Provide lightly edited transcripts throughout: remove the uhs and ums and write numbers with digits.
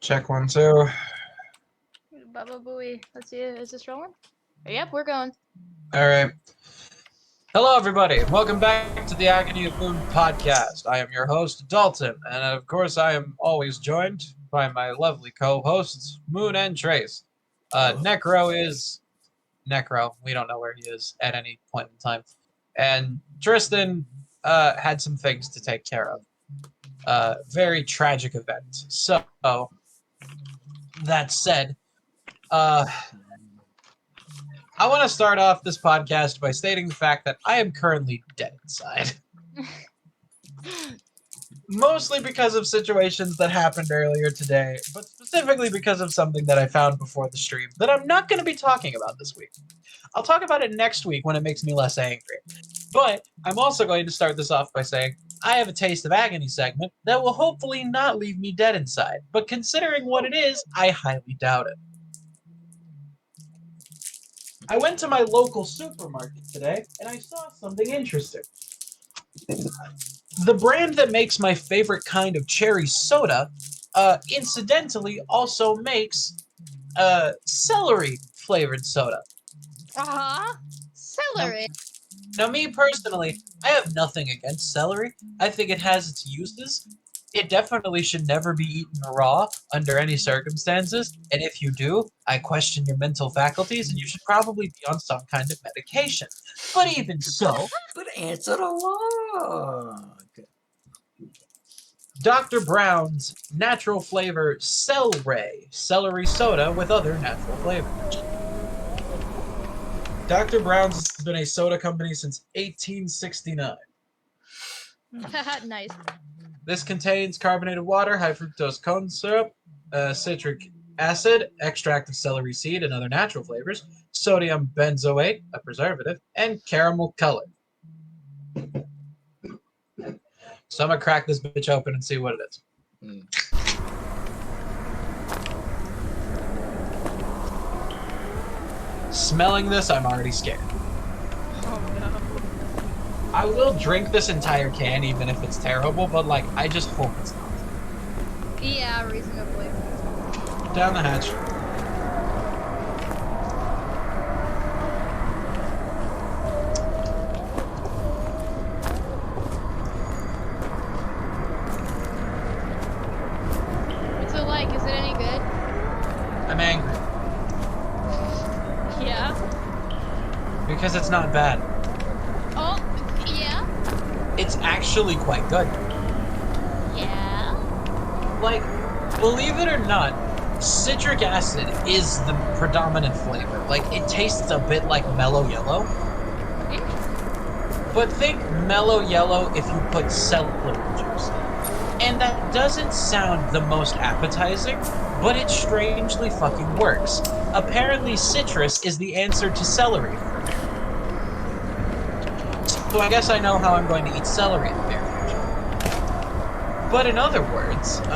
Check 1, 2. Baba Booey. Let's see. Is this rolling? Yep, we're going. All right. Hello, everybody, and welcome back to the Agony of Moon podcast. I am your host, Dalton, and of course, I am always joined by my lovely co-hosts, Moon and Trace. Necro is Necro. We don't know where he is at any point in time, and Tristan had some things to take care of. Very tragic event. So, that said, I want to start off this podcast by stating the fact that I am currently dead inside. Mostly because of situations that happened earlier today, but specifically because of something that I found before the stream that I'm not going to be talking about this week. I'll talk about it next week when it makes me less angry. But I'm also going to start this off by saying I have a Taste of Agony segment that will hopefully not leave me dead inside, but considering what it is, I highly doubt it. I went to my local supermarket today, and I saw something interesting. The brand that makes my favorite kind of cherry soda, incidentally, also makes celery-flavored soda. Celery. Now, me personally, I have nothing against celery. I think it has its uses. It definitely should never be eaten raw under any circumstances, and if you do, I question your mental faculties, and you should probably be on some kind of medication. But even so, But answer the log. Dr. Brown's natural flavor celery soda with other natural flavors. Dr. Brown's has been a soda company since 1869. Nice. This contains carbonated water, high fructose corn syrup, citric acid, extract of celery seed and other natural flavors, sodium benzoate, a preservative, and caramel color. So I'm going to crack this bitch open and see what it is. Smelling this, I'm already scared. Oh no. I will drink this entire can even if it's terrible, but like, I just hope it's not. Yeah, reasonably. Down the hatch. What's it like? Is it any good? I'm angry. Yeah. Because it's not bad. Oh, yeah. It's actually quite good. Yeah. Like, believe it or not, citric acid is the predominant flavor. Like, it tastes a bit like mellow yellow. But think mellow yellow if you put celery juice. And that doesn't sound the most appetizing, but it strangely fucking works. Apparently citrus is the answer to celery for me. So I guess I know how I'm going to eat celery in the near future. But in other words, 8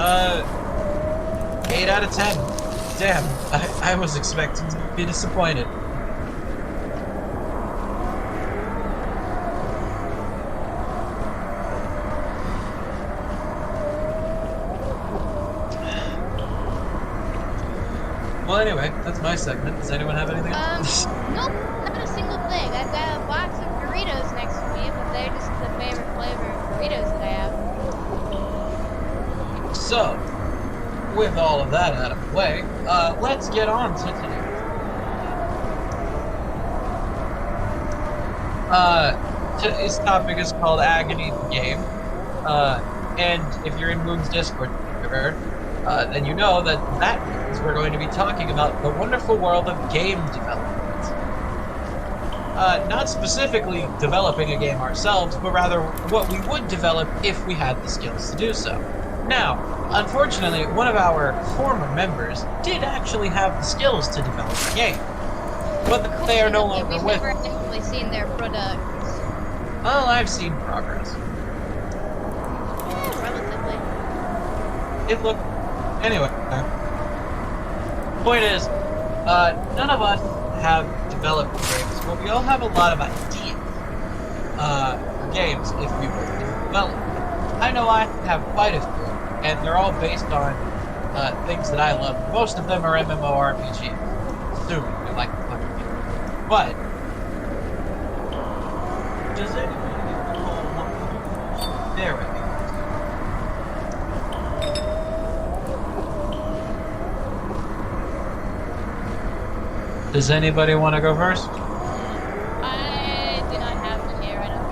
out of 10. Damn, I was expecting to be disappointed. Well, anyway, that's my segment. Does anyone have anything else? Nope, not a single thing. I've got a box of Doritos next to me, but they're just the favorite flavor of Doritos that I have. So, with all of that out of the way, let's get on to today. Today's topic is called Agony the Game. And if you're in Moon's Discord server, then you know that means we're going to be talking about the wonderful world of game development. Not specifically developing a game ourselves, but rather what we would develop if we had the skills to do so. Now, unfortunately, one of our former members did actually have the skills to develop a game, but they are no longer We've with never us. actually seen their products. Well, I've seen progress. Relatively. It looked... Anyway. Point is, none of us have developed games, but we all have a lot of ideas for games if we were to develop. I know I have quite a few, and they're all based on things that I love. Most of them are MMORPGs. Assuming you like the flipping game. But does anybody recall what there with me? Does anybody want to go first? I do not have one here. I don't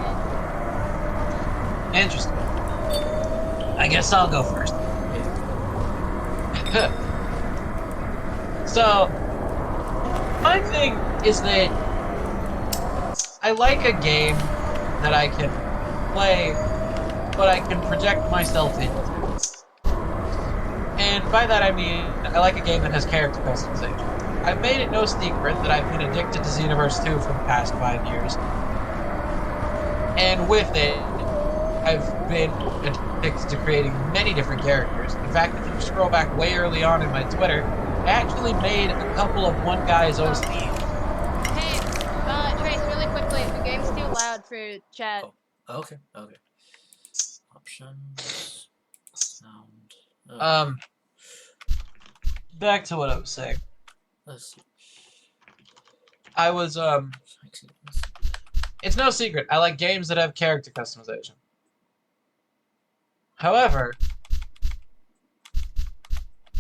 get. Interesting. I guess I'll go first. So, my thing is that I like a game that I can play, but I can project myself into. And by that I mean, I like a game that has character customization. I've made it no secret that I've been addicted to Xenoverse 2 for the past 5 years. And with it, I've been addicted to creating many different characters. In fact, if you scroll back way early on in my Twitter, I actually made a couple of one guy's OCs. Hey, Trace, really quickly, the game's too loud for chat. Oh, okay. Options. Sound. Back to what I was saying. Let's see. I was, it's no secret, I like games that have character customization. However,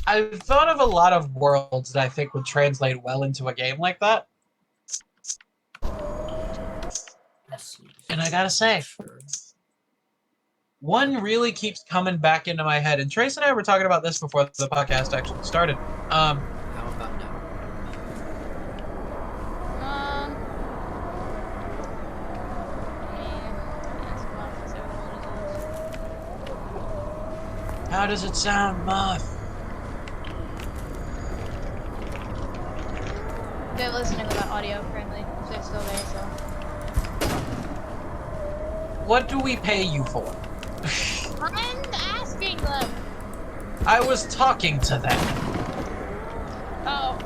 I've thought of a lot of worlds that I think would translate well into a game like that. And I gotta say, one really keeps coming back into my head. And Trace and I were talking about this before the podcast actually started. How about now? How does it sound, Moth? They're listening without audio currently. They're still there, so. What do we pay you for? I'm asking them. I was talking to them. Oh.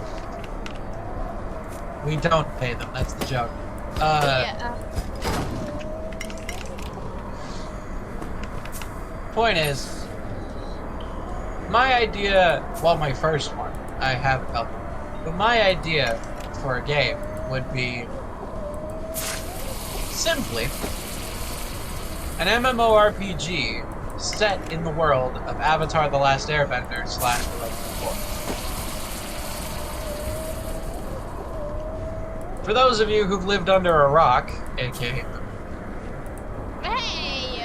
We don't pay them, that's the joke. Yeah. Point is, my idea, well, my first one, I have a couple, but my idea for a game would be simply an MMORPG set in the world of Avatar: The Last Airbender / The Legend of Korra. For those of you who've lived under a rock, aka Hey!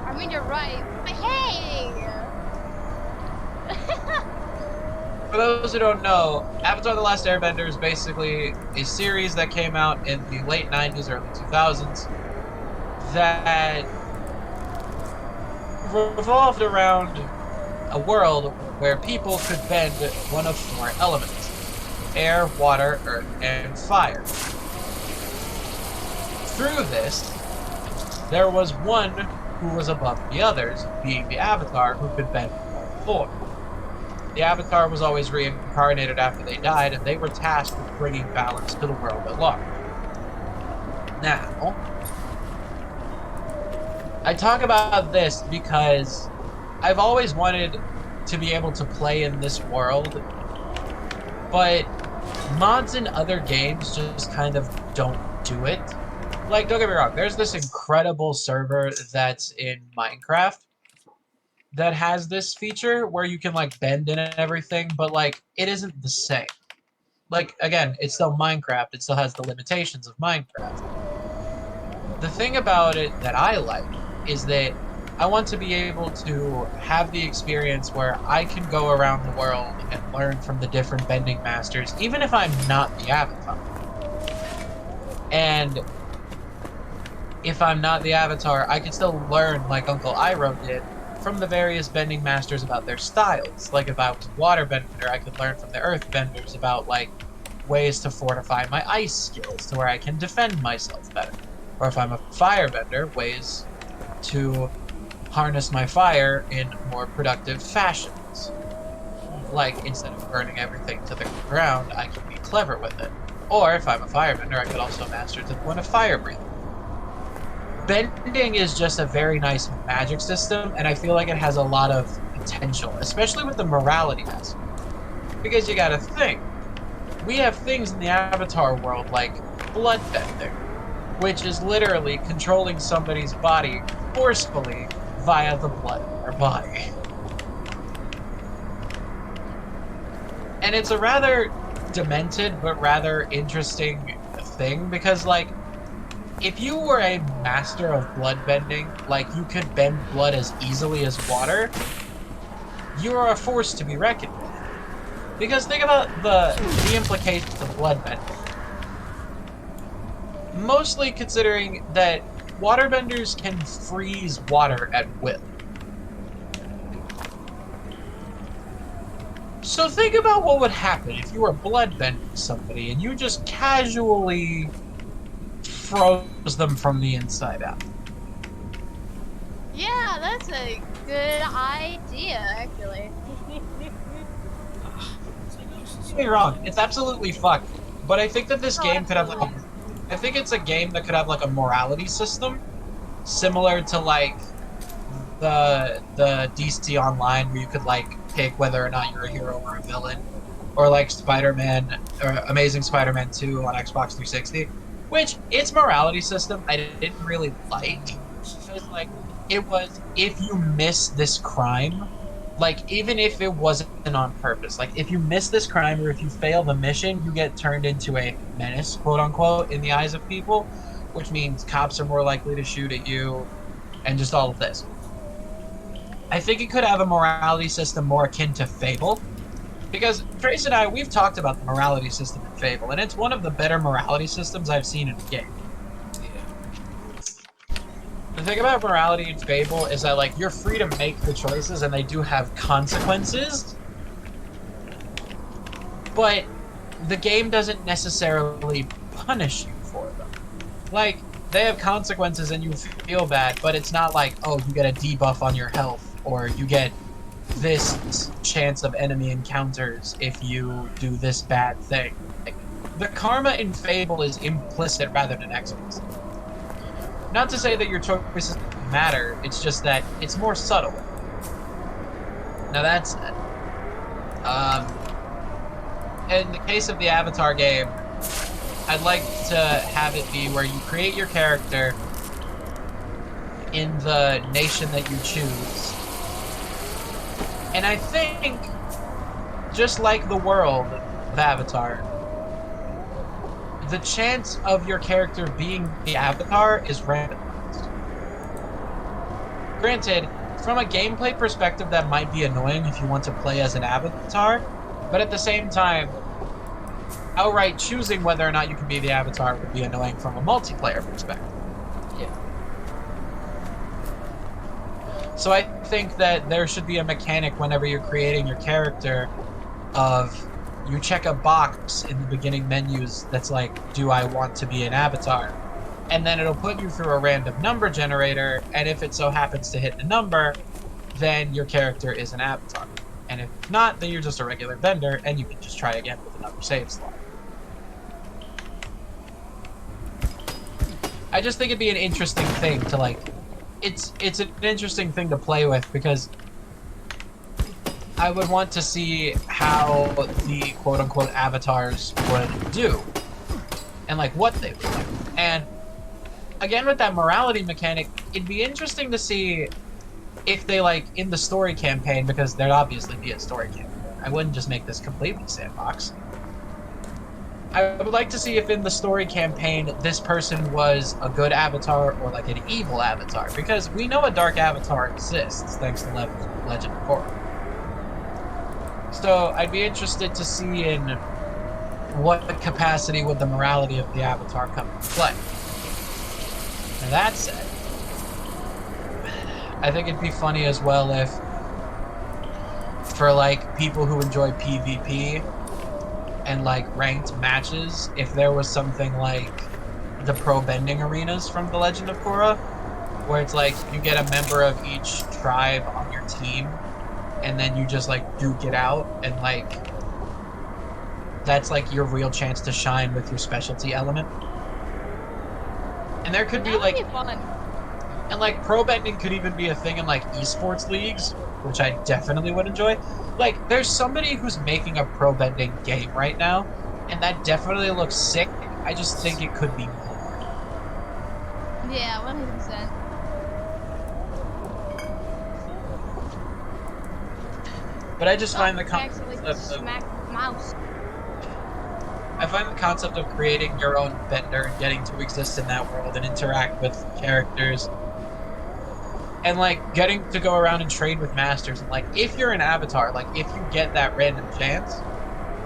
I mean, you're right, but hey! For those who don't know, Avatar: The Last Airbender is basically a series that came out in the late 90s, early 2000s that revolved around a world where people could bend one of 4 elements: air, water, earth, and fire. Through this, there was one who was above the others, being the Avatar, who could bend all 4. The Avatar was always reincarnated after they died, and they were tasked with bringing balance to the world at large. Now, I talk about this because I've always wanted to be able to play in this world, but mods in other games just kind of don't do it. Like, don't get me wrong, there's this incredible server that's in Minecraft that has this feature where you can, like, bend in and everything, but, like, it isn't the same. Like, again, it's still Minecraft, it still has the limitations of Minecraft. The thing about it that I like is that I want to be able to have the experience where I can go around the world and learn from the different bending masters, even if I'm not the Avatar. And if I'm not the Avatar, I can still learn, like Uncle Iroh did, from the various bending masters about their styles. Like, if I was a water bender, I could learn from the earth benders about, like, ways to fortify my ice skills to where I can defend myself better. Or if I'm a firebender, ways to harness my fire in more productive fashions. Like, instead of burning everything to the ground, I can be clever with it. Or if I'm a firebender, I could also master to the point of fire breathing. Bending is just a very nice magic system, and I feel like it has a lot of potential, especially with the morality aspect. Because you gotta think, we have things in the Avatar world like bloodbending, which is literally controlling somebody's body forcefully via the blood in their body. And it's a rather demented but rather interesting thing because, like, if you were a master of blood bending, like you could bend blood as easily as water, you are a force to be reckoned with. Because think about the implications of blood bending. Mostly considering that waterbenders can freeze water at will. So think about what would happen if you were bloodbending somebody and you just casually froze them from the inside out. Yeah, that's a good idea, actually. Don't get me wrong, it's absolutely fucked. But I think that this Oh, game could have like I think it's a game that could have like a morality system similar to like the DC Online where you could like pick whether or not you're a hero or a villain, or like Spider-Man or Amazing Spider-Man 2 on Xbox 360, which its morality system I didn't really like. It was like it was if you miss this crime, like even if it wasn't on purpose, like if you miss this crime or if you fail the mission, you get turned into a menace, quote unquote, in the eyes of people, which means cops are more likely to shoot at you and just all of this. I think it could have a morality system more akin to Fable. Because Trace and I, we've talked about the morality system in Fable, and it's one of the better morality systems I've seen in a game. The thing about morality in Fable is that, like, you're free to make the choices, and they do have consequences, but the game doesn't necessarily punish you for them. Like, they have consequences and you feel bad, but it's not like, oh, you get a debuff on your health, or you get this chance of enemy encounters if you do this bad thing. Like, the karma in Fable is implicit rather than explicit. Not to say that your choices matter, it's just that it's more subtle. Now that said, in the case of the Avatar game, I'd like to have it be where you create your character in the nation that you choose. And I think, just like the world of Avatar, the chance of your character being the Avatar is randomized. Granted, from a gameplay perspective, that might be annoying if you want to play as an Avatar, but at the same time, outright choosing whether or not you can be the Avatar would be annoying from a multiplayer perspective. Yeah. So I think that there should be a mechanic whenever you're creating your character of you check a box in the beginning menus that's like, do I want to be an Avatar? And then it'll put you through a random number generator, and if it so happens to hit the number, then your character is an Avatar. And if not, then you're just a regular vendor, and you can just try again with another save slot. I just think it'd be an interesting thing to, like, it's an interesting thing to play with, because I would want to see how the quote-unquote avatars would do, and, like, what they would do. And, again, with that morality mechanic, it'd be interesting to see if they, like, in the story campaign, because there'd obviously be a story campaign. I wouldn't just make this completely sandbox. I would like to see if in the story campaign this person was a good avatar or like an evil avatar, because we know a dark avatar exists thanks to Legend of Korra. So I'd be interested to see in what capacity would the morality of the avatar come into play. Now that said, I think it'd be funny as well if, for like people who enjoy PvP and like ranked matches, if there was something like the pro bending arenas from The Legend of Korra, where it's like you get a member of each tribe on your team, and then you just like duke it out, and like that's like your real chance to shine with your specialty element. And there could be That would like, be fun. and like pro bending could even be a thing in like esports leagues, which I definitely would enjoy. Like, there's somebody who's making a pro bending game right now, and that definitely looks sick. I just think it could be more. Yeah, 100%. But I just Oh, find the I actually concept of smacked the mouse. I find the concept of creating your own bender and getting to exist in that world and interact with characters and like getting to go around and trade with masters and like if you're an avatar, like if you get that random chance,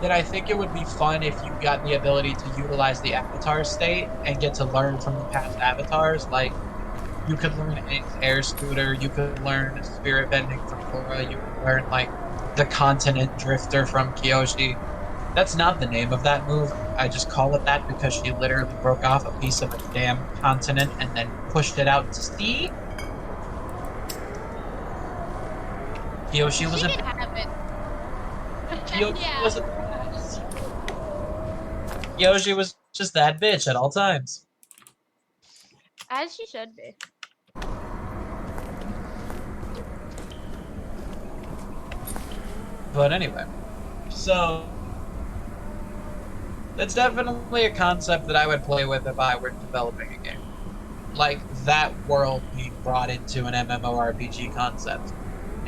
then I think it would be fun if you got the ability to utilize the avatar state and get to learn from the past avatars. Like you could learn Aang's air scooter, you could learn spirit bending from Korra, you could learn like the continent drifter from Kyoshi. That's not the name of that move. I just call it that because she literally broke off a piece of a damn continent and then pushed it out to sea. Kyoshi was She a can have it. Kyoshi Yeah. was a Kyoshi was just that bitch at all times. As she should be. But anyway, so that's definitely a concept that I would play with if I were developing a game. Like that world being brought into an MMORPG concept.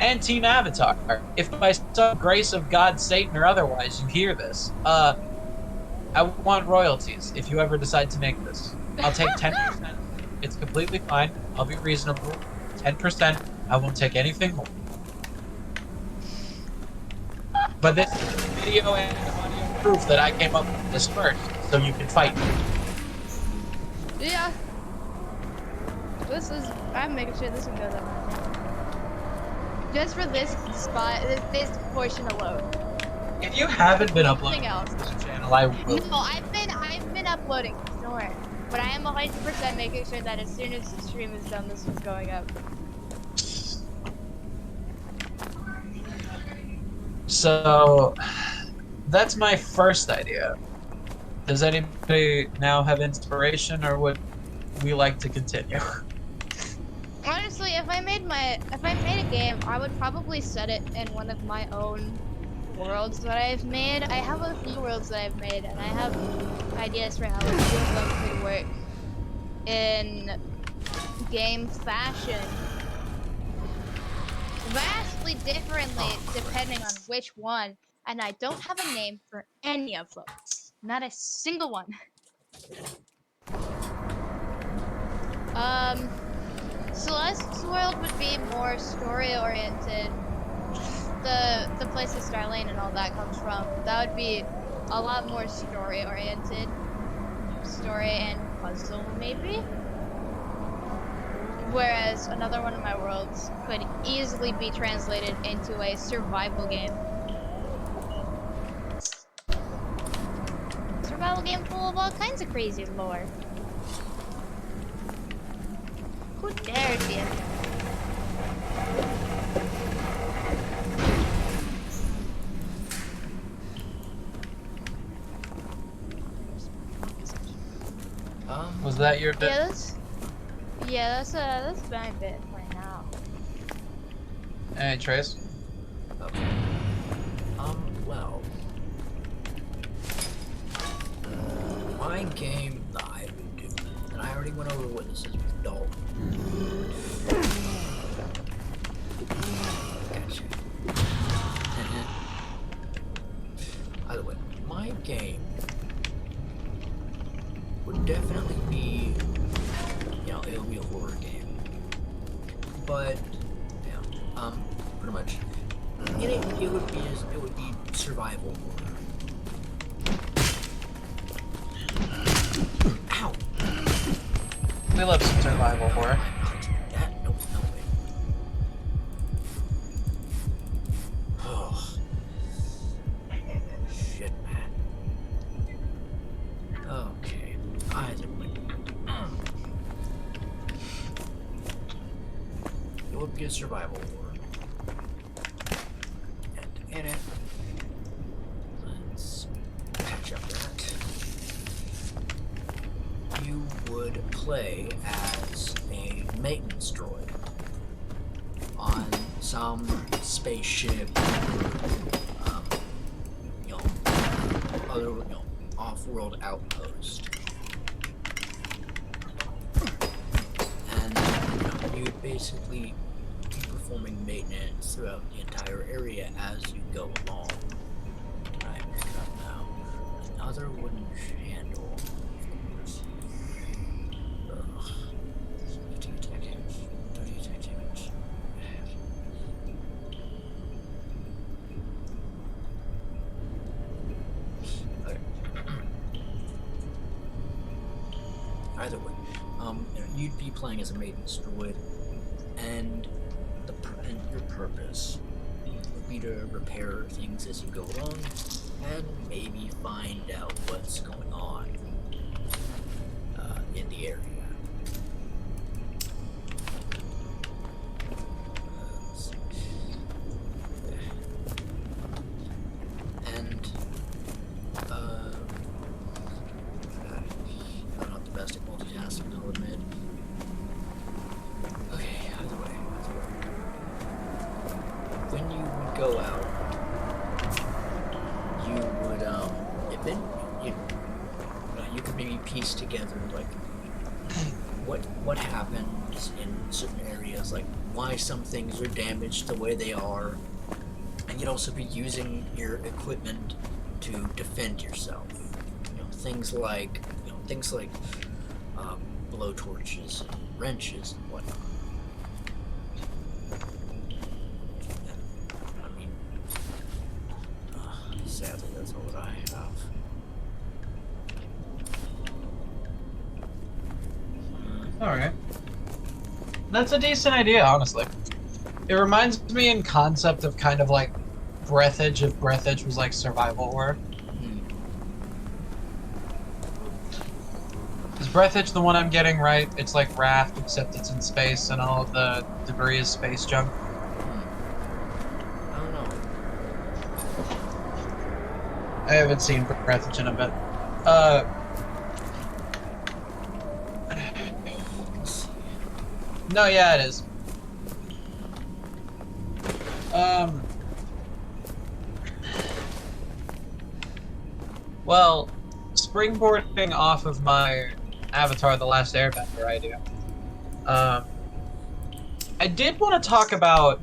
And Team Avatar. If by some grace of God, Satan, or otherwise you hear this, I want royalties if you ever decide to make this. I'll take 10%. It's completely fine. I'll be reasonable. 10%. I won't take anything more. But this is video and audio proof that I came up with this first, so you can fight me. Yeah. I'm making sure this one goes up. Just for this spot, this portion alone. If you haven't been uploading Nothing to else. this channel, I will. No, I've been uploading. Don't worry. But I am 100% making sure that as soon as the stream is done, this one's going up. So, that's my first idea. Does anybody now have inspiration, or would we like to continue? Honestly, if I made a game, I would probably set it in one of my own worlds that I've made. I have a few worlds that I've made, and I have ideas for how a few of them could work in game fashion. Vastly differently depending on which one, and I don't have a name for any of them. Not a single one. Celeste's world would be more story oriented. The place that Starlane and all that comes from, that would be a lot more story oriented. Story and puzzle maybe? Whereas another one of my worlds could easily be translated into a survival game. Survival game full of all kinds of crazy lore. Who dares you? Was that your bit? That's my bit for now. Hey, Trace. Okay. Well. My game that I would do, and I already went over witnesses with Dalton. Gotcha. Either way, my game would definitely be, it'll be a horror game. But, pretty much, it would be survival horror. Ow! We love some survival horror. That? No way. Oh. Shit, man. Okay. Either way. It would be a survival horror. And in it, let's patch up that. You would play as a maintenance droid on some spaceship, um, you know, other, you know, off-world outpost. And you'd basically be performing maintenance throughout the entire area as you go along. I pick it up now. Another wooden handle, of course. Ugh. 50 attack damage, 30 attack damage. Okay. Either way, you'd be playing as a maintenance droid, and your purpose would be to repair things as you go along, and maybe find out what's going on in the area. And I'm not the best at multitasking, I'll admit. Okay, either way. When you would go out, you would you could maybe piece together like what happens in certain areas, like why some things are damaged the way they are, and you'd also be using your equipment to defend yourself. Things like blow torches and wrenches and whatnot. I mean, sadly, that's all that I have. Alright. That's a decent idea, honestly. It reminds me in concept of kind of like Breathedge, if Breathedge was like survival horror. Is Breathedge the one I'm getting right? It's like Raft, except it's in space and all of the debris is space junk. I don't know. I haven't seen Breathedge in a bit. No, yeah, it is. Well, springboarding off of my Avatar: The Last Airbender idea, I did want to talk about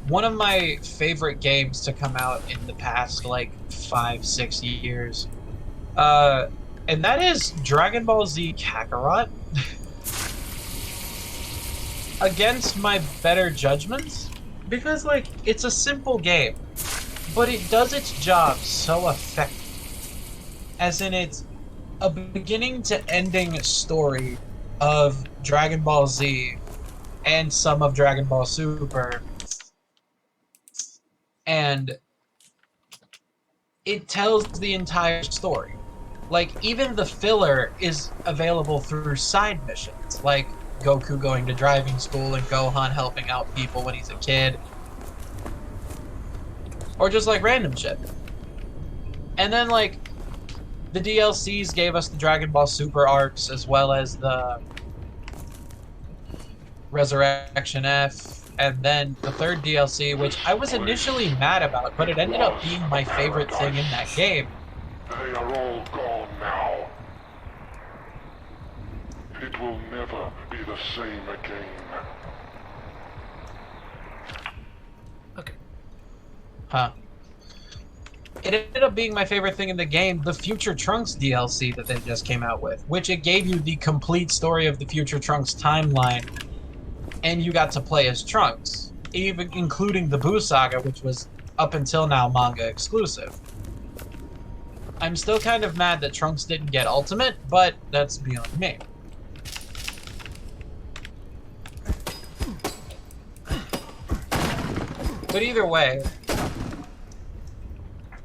one of my favorite games to come out in the past, like, 5-6 years. And that is Dragon Ball Z Kakarot. Against my better judgments, because, like, it's a simple game, but it does its job so effectively. As in, it's a beginning to ending story of Dragon Ball Z and some of Dragon Ball Super, and it tells the entire story. Like, even the filler is available through side missions, like Goku going to driving school and Gohan helping out people when he's a kid. Or just like random shit. And then like the DLCs gave us the Dragon Ball Super arcs as well as the Resurrection F, and then the third DLC, which I was initially mad about, but it ended up being my favorite thing in that game. They are all gone now. It will never be the same again. Okay. Huh. It ended up being my favorite thing in the game, the Future Trunks DLC that they just came out with, which it gave you the complete story of the Future Trunks timeline, and you got to play as Trunks, even including the Buu Saga, which was up until now manga exclusive. I'm still kind of mad that Trunks didn't get Ultimate, but that's beyond me. But either way,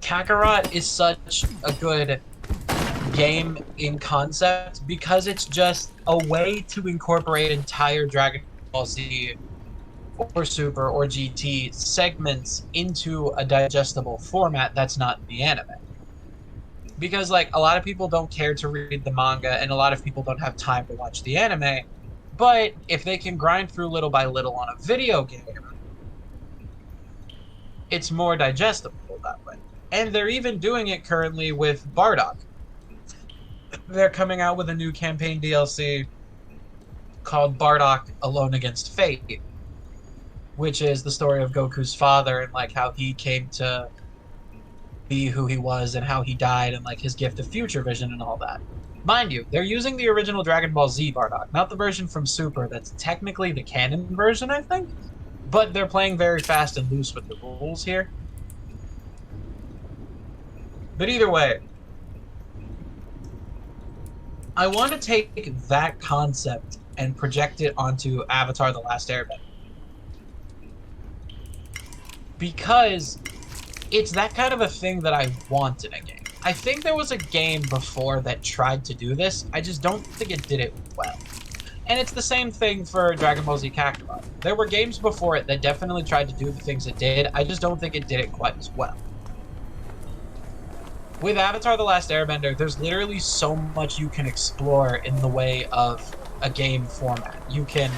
Kakarot is such a good game in concept because it's just a way to incorporate entire Dragon Ball Z or Super or GT segments into a digestible format that's not the anime. Because, like, a lot of people don't care to read the manga and a lot of people don't have time to watch the anime, but if they can grind through little by little on a video game, it's more digestible that way. And they're even doing it currently with Bardock. They're coming out with a new campaign DLC called Bardock Alone Against Fate, which is the story of Goku's father and like how he came to be who he was and how he died and like his gift of future vision and all that. Mind you, they're using the original Dragon Ball Z Bardock, not the version from Super that's technically the canon version, I think. But they're playing very fast and loose with the rules here. But either way, I want to take that concept and project it onto Avatar The Last Airbender. Because it's that kind of a thing that I want in a game. I think there was a game before that tried to do this. I just don't think it did it well. And it's the same thing for Dragon Ball Z Kakarot. There were games before it that definitely tried to do the things it did. I just don't think it did it quite as well. With Avatar The Last Airbender, there's literally so much you can explore in the way of a game format. You can...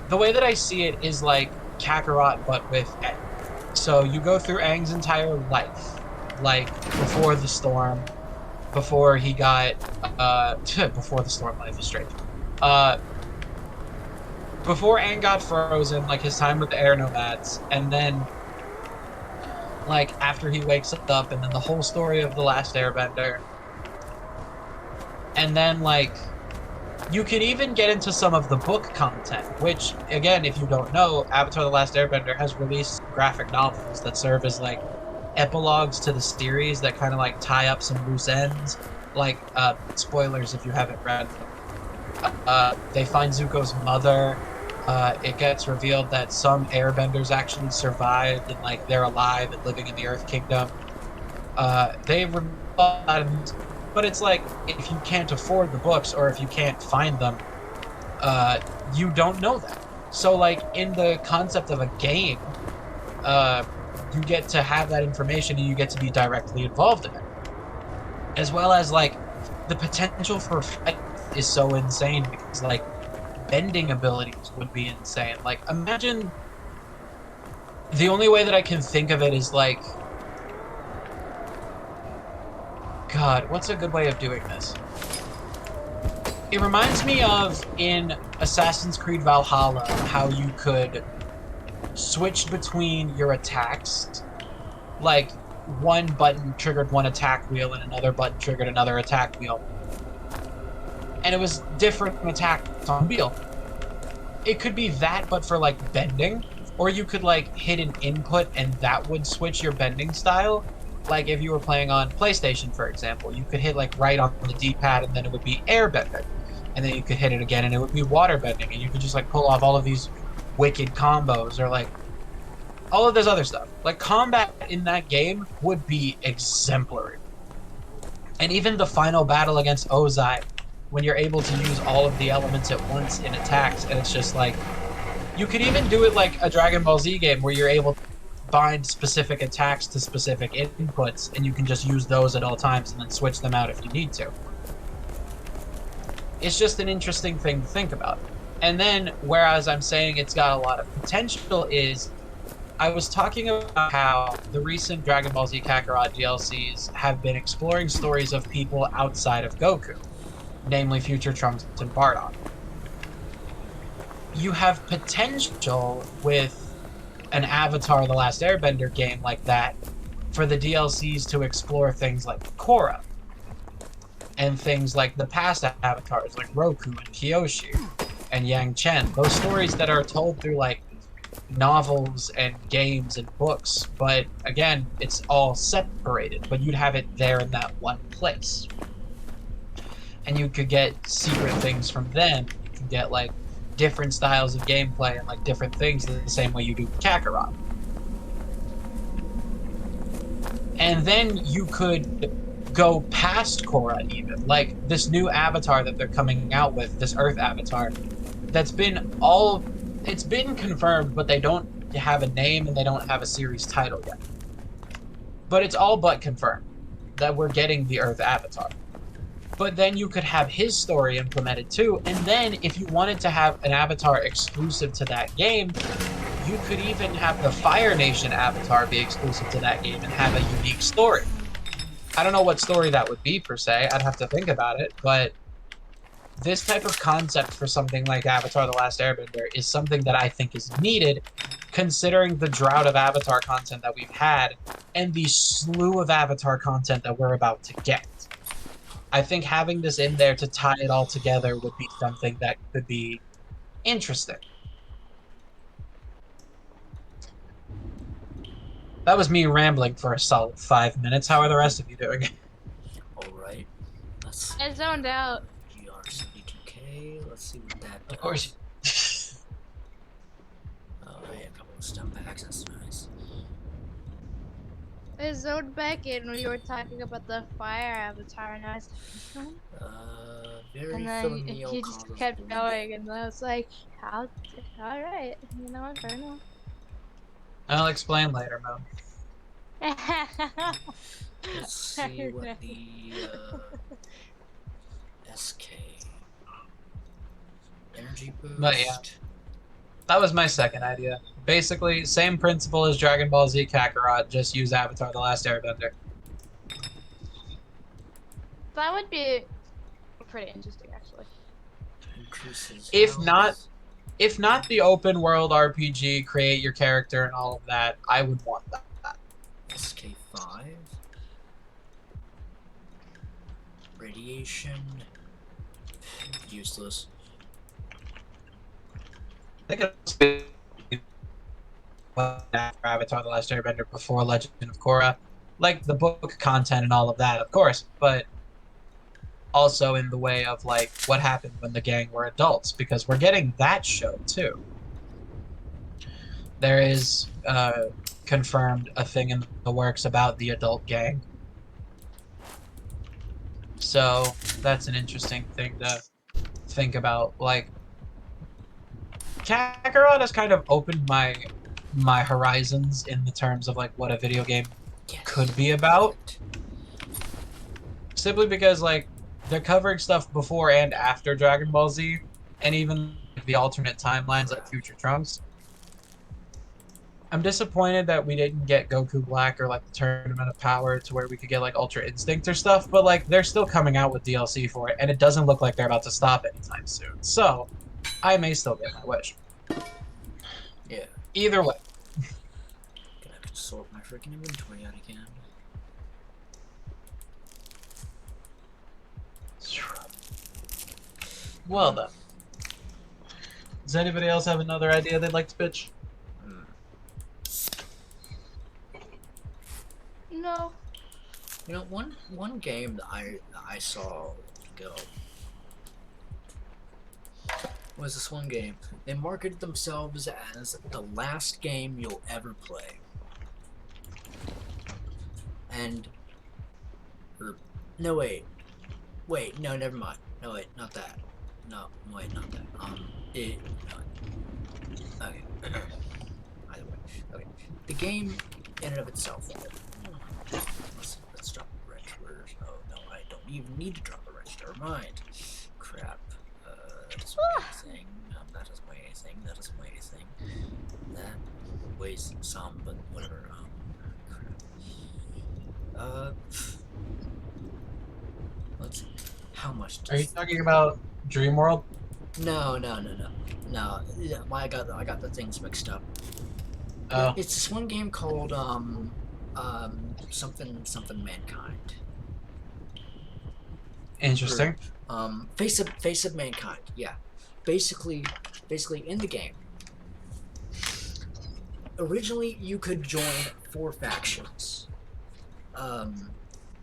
The way that I see it is like Kakarot, but with Aang. So you go through Aang's entire life. Like, before the storm, before he got... before the storm, life is strange. Before Aang got frozen, like his time with the air nomads, and then like after he wakes up, and then the whole story of The Last Airbender. And then like you can even get into some of the book content, which again, if you don't know, Avatar The Last Airbender has released graphic novels that serve as like epilogues to the series that kind of like tie up some loose ends. Like spoilers if you haven't read them. They find Zuko's mother. It gets revealed that some airbenders actually survived and like they're alive and living in the Earth Kingdom. They reveal that, but it's like if you can't afford the books or if you can't find them, you don't know that. So like in the concept of a game, you get to have that information and you get to be directly involved in it, as well as like the potential for fight is so insane because like bending abilities would be insane. Like imagine, the only way that I can think of it is like, God, what's a good way of doing this? It reminds me of in Assassin's Creed Valhalla how you could switch between your attacks, like one button triggered one attack wheel and another button triggered another attack wheel. And it was different attacks on wheel. It could be that, but for like bending, or you could like hit an input and that would switch your bending style. Like if you were playing on PlayStation, for example, you could hit like right on the D-pad and then it would be air bending, and then you could hit it again and it would be water bending, and you could just like pull off all of these wicked combos or like all of this other stuff. Like combat in that game would be exemplary. And even the final battle against Ozai, when you're able to use all of the elements at once in attacks, and it's just like, you could even do it like a Dragon Ball Z game where you're able to bind specific attacks to specific inputs, and you can just use those at all times and then switch them out if you need to. It's just an interesting thing to think about. And then, whereas I'm saying it's got a lot of potential is, I was talking about how the recent Dragon Ball Z Kakarot DLCs have been exploring stories of people outside of Goku, namely Future Trunks and Bardock. You have potential with an Avatar The Last Airbender game like that for the DLCs to explore things like Korra and things like the past avatars like Roku and Kyoshi and Yang Chen. Those stories that are told through like novels and games and books, but again, it's all separated, but you'd have it there in that one place. And you could get secret things from them. You could get like different styles of gameplay and like different things the same way you do with Kakarot. And then you could go past Korra even. Like this new avatar that they're coming out with, this Earth avatar, that's been all... It's been confirmed, but they don't have a name and they don't have a series title yet. But it's all but confirmed that we're getting the Earth avatar. But then you could have his story implemented too, and then if you wanted to have an avatar exclusive to that game, you could even have the Fire Nation avatar be exclusive to that game and have a unique story. I don't know what story that would be per se. I'd have to think about it, but this type of concept for something like Avatar: The Last Airbender is something that I think is needed, considering the drought of Avatar content that we've had and the slew of Avatar content that we're about to get. I think having this in there to tie it all together would be something that could be interesting. That was me rambling for a solid 5 minutes. How are the rest of you doing? Alright. Let's I zoned out. GR72K. Let's see what that does. Of course. Oh, yeah, a couple of stump packs. That's nice. I zoned back in when you were talking about the fire avatar, and I was like, Very and then familial you just causes kept bleeding. going, and I was like, how? All right, you know what? Fair enough. I'll explain later, Mo. Let's see what the SK energy boost. But yeah. That was my second idea. Basically, same principle as Dragon Ball Z Kakarot, just use Avatar: The Last Airbender. That would be pretty interesting, actually. Increases If health. not, If not the open world RPG, create your character and all of that, I would want that. SK5. Radiation. Useless. I think it's Avatar: The Last Airbender before Legend of Korra, like the book content and all of that, of course, but also in the way of like what happened when the gang were adults, because we're getting that show too. There is confirmed a thing in the works about the adult gang, so that's an interesting thing to think about. Like, Kakarot has kind of opened my horizons in the terms of like what a video game could be about, simply because like they're covering stuff before and after Dragon Ball Z, and even the alternate timelines like Future Trunks. I'm disappointed that we didn't get Goku Black or like the Tournament of Power to where we could get like Ultra Instinct or stuff, but like they're still coming out with DLC for it, and it doesn't look like they're about to stop anytime soon. So I may still get my wish. Yeah. Either way. Gonna have to sort my freaking inventory out again. Well then. Does anybody else have another idea they'd like to pitch? No. You know, one game that I saw go was this one game. They marketed themselves as the last game you'll ever play. And no wait, no, never mind. No wait, not that. No, wait, not that. Okay. Either way, okay. The game in and of itself. Let's drop the register. Oh no, I don't even need to drop the register. Never mind. Crap. That doesn't weigh anything. That doesn't weigh anything. That doesn't weigh anything. That weighs some, but whatever. Crap. Let's see. How much does... Are you talking about Dream World? No. Yeah, I got the things mixed up. Oh. It's this one game called something Mankind. Interesting. Or, Face of Mankind. Yeah. Basically in the game. Originally, you could join 4 factions.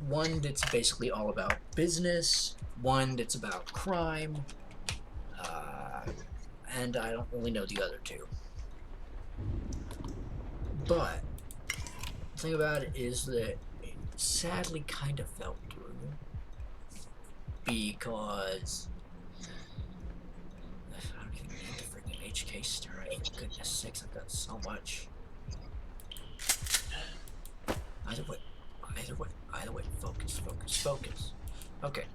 One that's basically all about business. One that's about crime. And I don't really know the other 2. But the thing about it is that it sadly kind of fell through because I don't even need the freaking HK star. For goodness sakes, I've got so much. Either way, focus. Okay.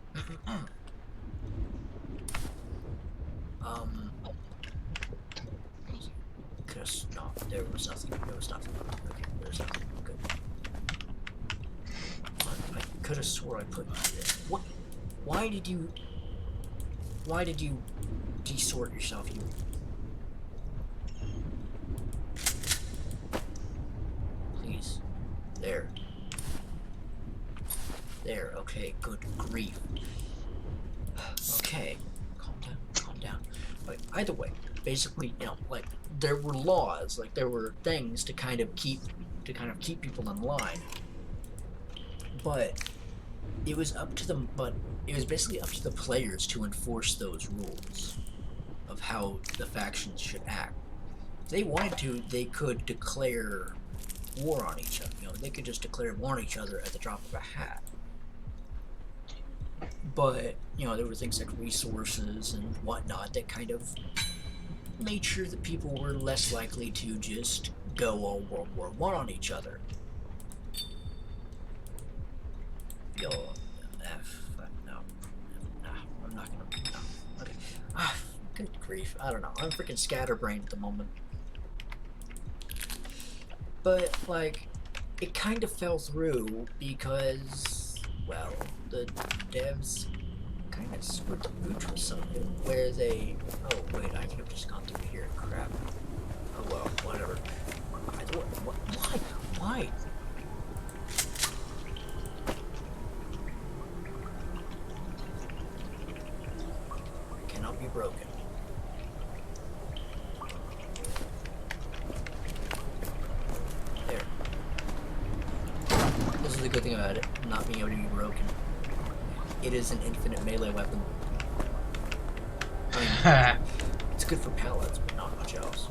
Just not there was nothing. There was nothing. Okay, there's nothing. Good. I could have swore I put. What? Why did you desort yourself? You. Please. There. There. Okay. Good grief. Okay. Calm down. Calm down. But either way, basically, you know, like there were laws, like there were things to kind of keep people in line. But it was up to them. But it was basically up to the players to enforce those rules of how the factions should act. If they wanted to, they could declare war on each other. You know, they could just declare war on each other at the drop of a hat. But, you know, there were things like resources and whatnot that kind of made sure that people were less likely to just go all World War I on each other. Yo, no, I'm not gonna, no, okay. Good grief, I don't know, I'm freaking scatterbrained at the moment. But, like, it kind of fell through because, well, the devs kind of screwed the pooch with something where they... Oh, wait, I could have just gone through here. Crap. Oh, well, whatever. Why? Cannot be broken. There. This is the good thing about it, not being able to be broken. It is an infinite melee weapon. I mean, it's good for pallets, but not much else.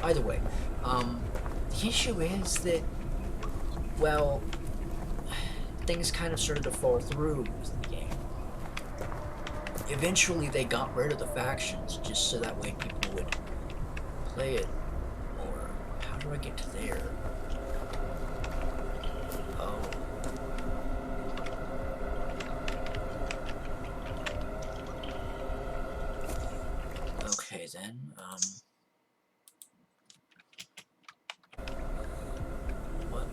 Either way, the issue is that, well, things kind of started to fall through with the game. Eventually they got rid of the factions just so that way people would play it more. How do I get to there? Oh. Okay then, what?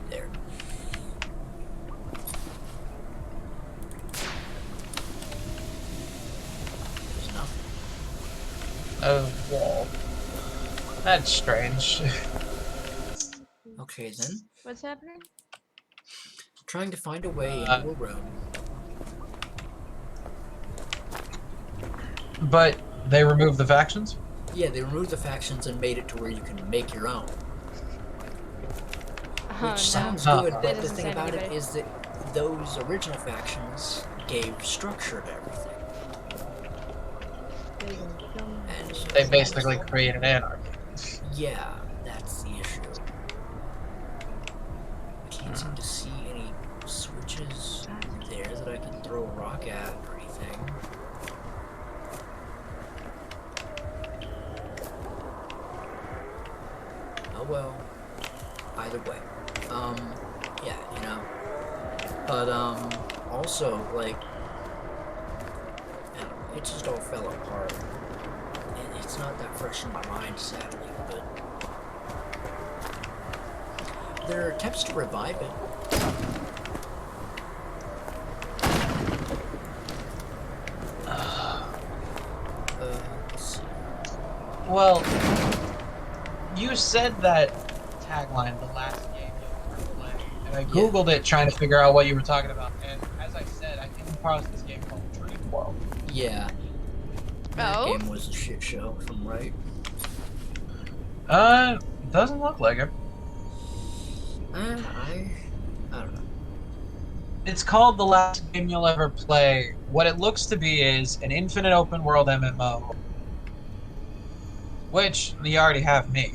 There. There's nothing. A wall. That's strange. Okay then. What's happening? Trying to find a way into a room. But they removed the factions? Yeah, they removed the factions and made it to where you can make your own. Oh, Which sounds no. good, That but the doesn't thing sound about any it better. is that those original factions gave structure to everything. And so They basically created anarchy. yeah, that's the issue. I can't seem to see any switches there that I can throw a rock at or anything. Oh well. Either way. Yeah, you know. But, also, like, I don't know, it just all fell apart. And it's not that fresh in my mind, sadly, but there are attempts to revive it. Let's see. Well, you said that tagline, the last game you ever played, and I googled it trying to figure out what you were talking about, and as I said, I came across this game called Dream World. Yeah. That Oh? game was a shit show, if I'm right. Doesn't look like it. I don't know. It's called The Last Game You'll Ever Play. What it looks to be is an infinite open world MMO, which you already have me.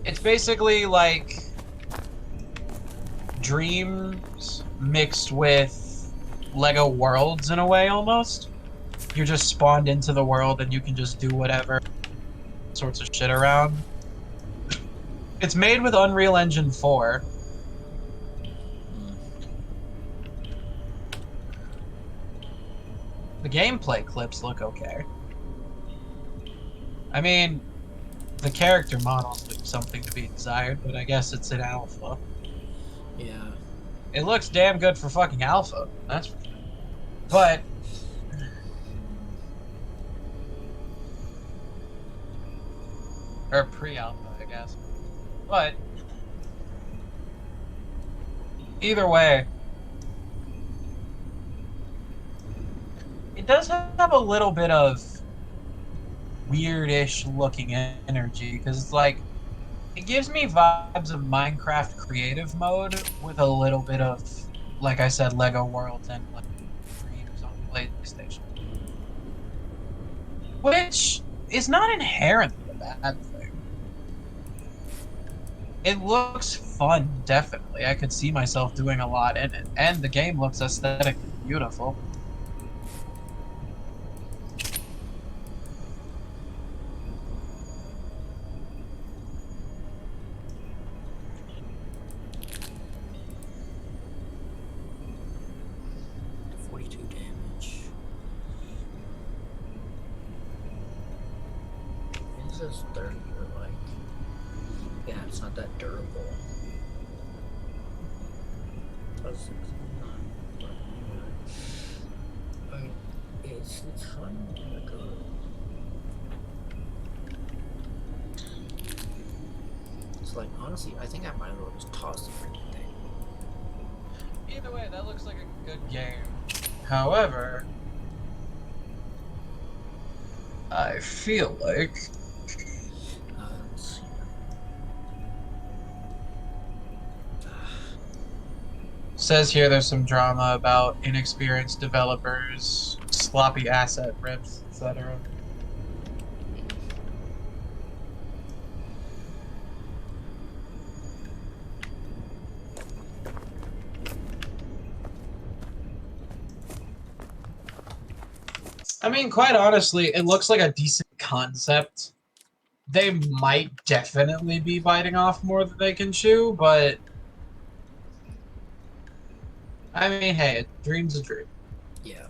It's basically like Dreams mixed with Lego Worlds in a way, almost. You're just spawned into the world and you can just do whatever sorts of shit around. It's made with Unreal Engine 4. gameplay clips look okay. I mean, the character models leave something to be desired, but I guess it's in alpha. Yeah. It looks damn good for fucking alpha, that's for sure. But or pre-alpha, I guess. But either way, it does have a little bit of weirdish looking energy because it's like it gives me vibes of Minecraft creative mode with a little bit of, like I said, Lego Worlds and like Dreams on PlayStation, which is not inherently a bad thing. It looks fun, definitely. I could see myself doing a lot in it, and the game looks aesthetically beautiful. Damage. Is this 30 or like? Yeah, it's not that durable. Plus 69. But anyway, it's fun. Like it's like honestly, I think I might as well just toss the freaking thing. Either way, that looks like a good game. However, I feel like Let's see. says here there's some drama about inexperienced developers, sloppy asset rips, etc. I mean, quite honestly, it looks like a decent concept. They might definitely be biting off more than they can chew, but I mean, hey, a dream's a dream. Yeah.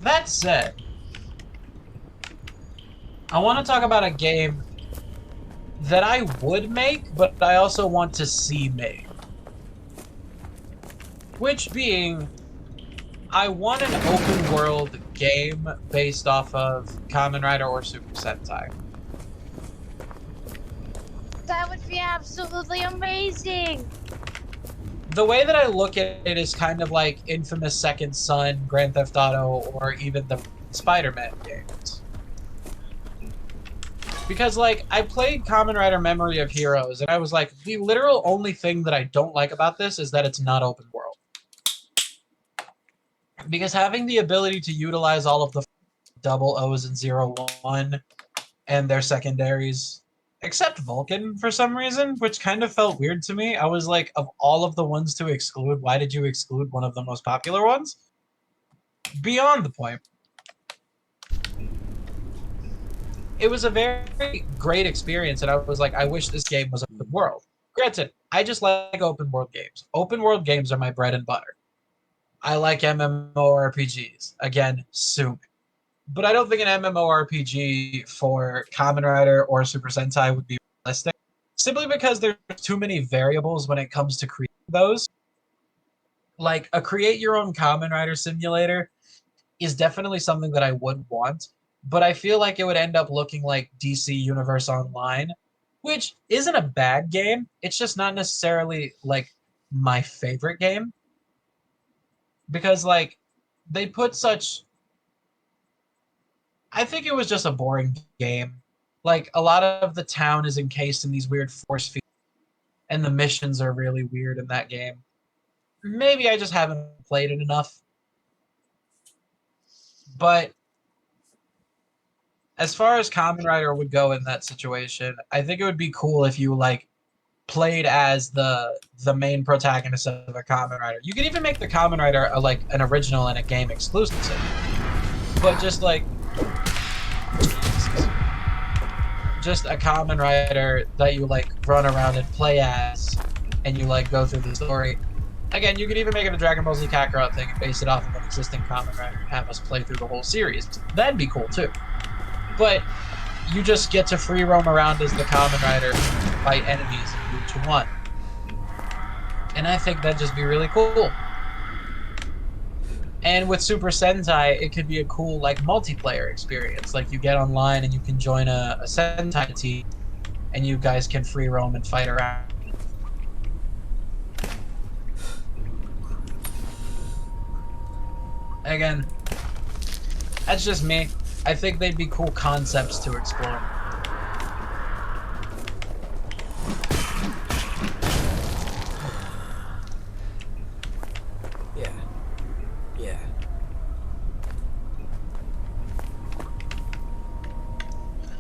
That said, I want to talk about a game that I would make, but I also want to see made. Which being, I want an open world game based off of Kamen Rider or Super Sentai. That would be absolutely amazing. The way that I look at it is kind of like Infamous Second Son, Grand Theft Auto, or even the Spider-Man games. Because, like, I played Kamen Rider Memory of Heroes, and I was like, the literal only thing that I don't like about this is that it's not open world. Because having the ability to utilize all of the double O's and 0-1 and their secondaries, except Vulcan for some reason, which kind of felt weird to me. I was like, of all of the ones to exclude, why did you exclude one of the most popular ones? Beyond the point. It was a very great experience, and I was like, I wish this game was open world. Granted, I just like open world games. Open world games are my bread and butter. I like MMORPGs. Again, sue me. But I don't think an MMORPG for Kamen Rider or Super Sentai would be realistic. Simply because there's too many variables when it comes to creating those. Like, a create your own Kamen Rider simulator is definitely something that I would want. But I feel like it would end up looking like DC Universe Online, which isn't a bad game. It's just not necessarily, like, my favorite game. Because, like, they put such... I think it was just a boring game. Like, a lot of the town is encased in these weird force fields, and the missions are really weird in that game. Maybe I just haven't played it enough. But as far as Kamen Rider would go in that situation, I think it would be cool if you, like, played as the main protagonist of a Kamen Rider. You could even make the Kamen Rider like an original and a game exclusive. But just like just a Kamen Rider that you like run around and play as and you like go through the story. Again, you could even make it a Dragon Ball Z Kakarot thing and base it off of an existing Kamen Rider and have us play through the whole series. That'd be cool too. But you just get to free roam around as the Kamen Rider, fight enemies, and move to one. And I think that'd just be really cool. And with Super Sentai, it could be a cool like multiplayer experience. Like you get online and you can join a Sentai team, and you guys can free roam and fight around. Again, that's just me. I think they'd be cool concepts to explore. Yeah.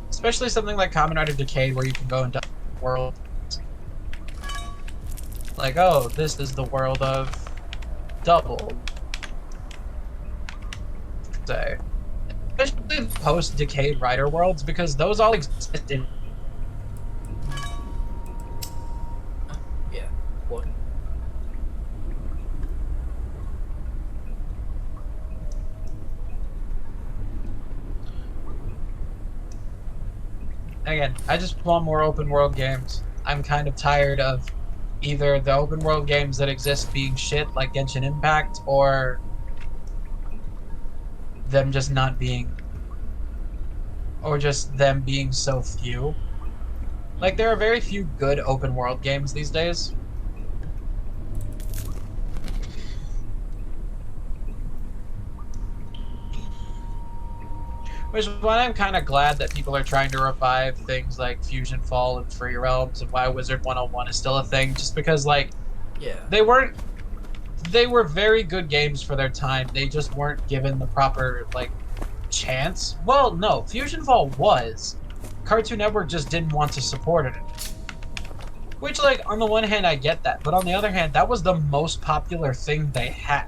Especially something like Kamen Rider Decade, where you can go into world. Like, oh, this is the world of Double. Say. Especially post-Decade Rider worlds, because those all exist in... Yeah. What? Again, I just want more open world games. I'm kind of tired of either the open world games that exist being shit like Genshin Impact, or them just not being, or just them being so few. Like, there are very few good open world games these days. Which is why I'm kind of glad that people are trying to revive things like Fusion Fall and Free Realms, and why Wizard 101 is still a thing, just because, like, Yeah. they were very good games for their time. They just weren't given the proper, like, chance. Well, no, Fusion Fall was. Cartoon Network just didn't want to support it. Which, like, on the one hand, I get that, but on the other hand, that was the most popular thing they had.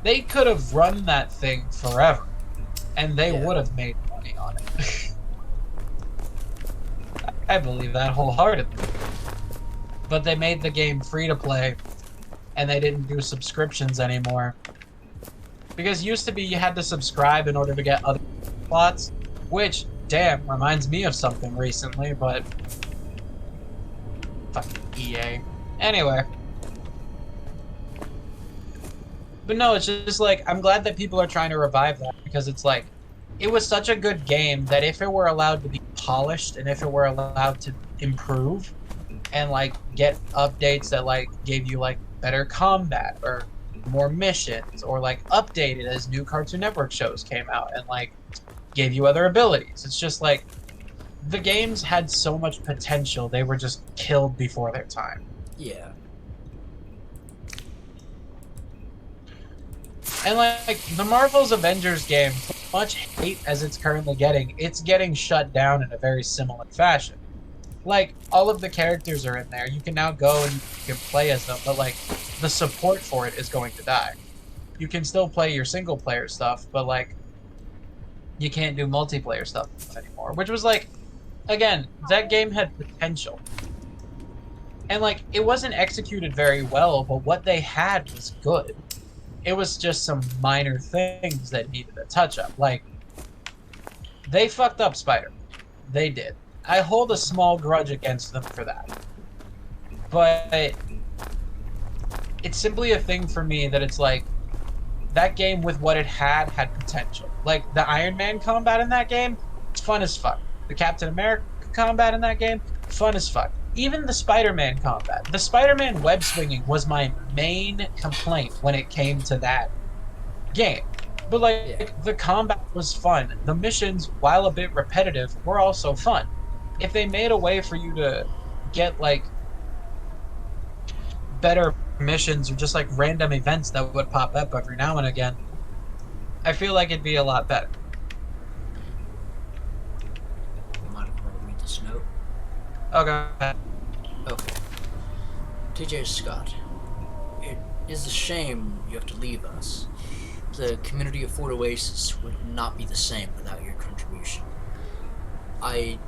They could have run that thing forever, and they would have made money on it. I believe that wholeheartedly. But they made the game free to play, and they didn't do subscriptions anymore. Because used to be you had to subscribe in order to get other plots, which, damn, reminds me of something recently, but... fucking EA. Anyway. But no, it's just like, I'm glad that people are trying to revive that, because it's like, it was such a good game that if it were allowed to be polished, and if it were allowed to improve, and like get updates that like gave you like better combat, or more missions, or like updated as new Cartoon Network shows came out, and like gave you other abilities. It's just like, the games had so much potential, they were just killed before their time. Yeah. And like the Marvel's Avengers game, for much hate as it's currently getting, it's getting shut down in a very similar fashion. Like, all of the characters are in there. You can now go and you can play as them, but like the support for it is going to die. You can still play your single player stuff, but like you can't do multiplayer stuff anymore. Which was like, again, that game had potential. And like, it wasn't executed very well, but what they had was good. It was just some minor things that needed a touch-up. Like, they fucked up Spider-Man. They did. I hold a small grudge against them for that. But it's simply a thing for me that it's like, that game with what it had potential. Like, the Iron Man combat in that game, it's fun as fuck. The Captain America combat in that game, fun as fuck. Even the Spider-Man combat. The Spider-Man web swinging was my main complaint when it came to that game. But like, the combat was fun. The missions, while a bit repetitive, were also fun. If they made a way for you to get like better missions, or just like random events that would pop up every now and again, I feel like it'd be a lot better. Mind if I read this note? Okay. Okay. TJ Scott, it is a shame you have to leave us. The community of Fort Oasis would not be the same without your contribution. I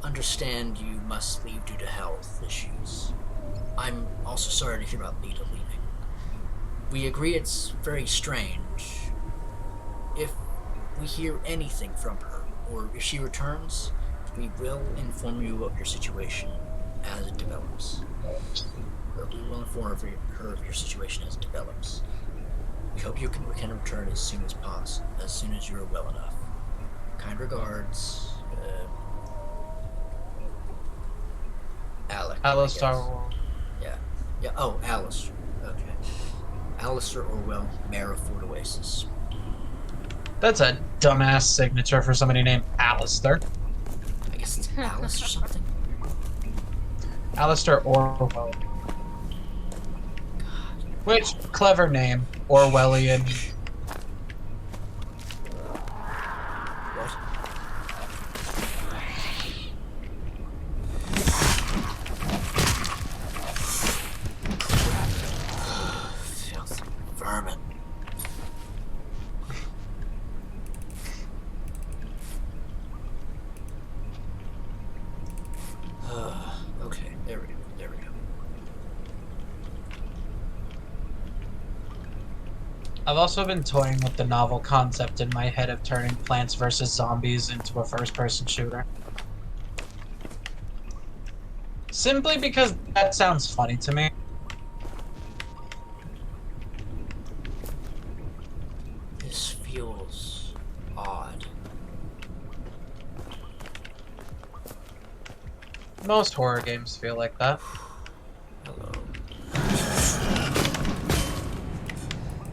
understand you must leave due to health issues. I'm also sorry to hear about Lita leaving. We agree it's very strange. If we hear anything from her, or if she returns, we will inform you of your situation as it develops. Or we will inform her of your situation as it develops. We hope you can return as soon as possible, as soon as you are well enough. Kind regards, Alec. Alistar. Yeah. Yeah. Oh, Alistair. Okay. Alistair Orwell, Mayor of Fort Oasis. That's a dumbass signature for somebody named Alistair. I guess it's Alice or something. Alistair Orwell. Which clever name, Orwellian. What? Filthy vermin. Okay, there we go. There we go. I've also been toying with the novel concept in my head of turning Plants vs. Zombies into a first-person shooter. Simply because that sounds funny to me. This feels odd. Most horror games feel like that. Hello.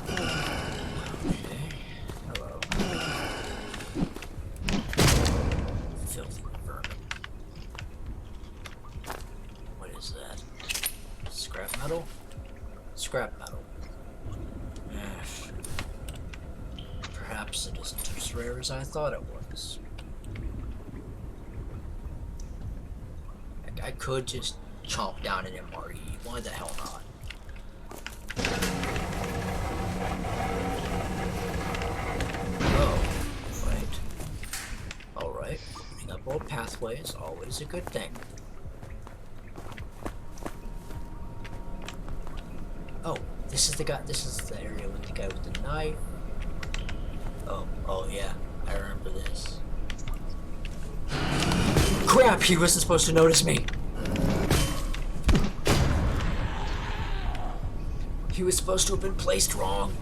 Okay. Hello. Filthy vermin. What is that? Scrap metal? Scrap metal. Perhaps it isn't as rare as I thought it was. I could just chomp down an MRE. Why the hell not? Oh, right. Alright. Opening up old pathways, always a good thing. Oh, this is the guy. This is the area with the guy with the knife. Oh yeah, I remember this. Crap! He wasn't supposed to notice me. He was supposed to have been placed wrong.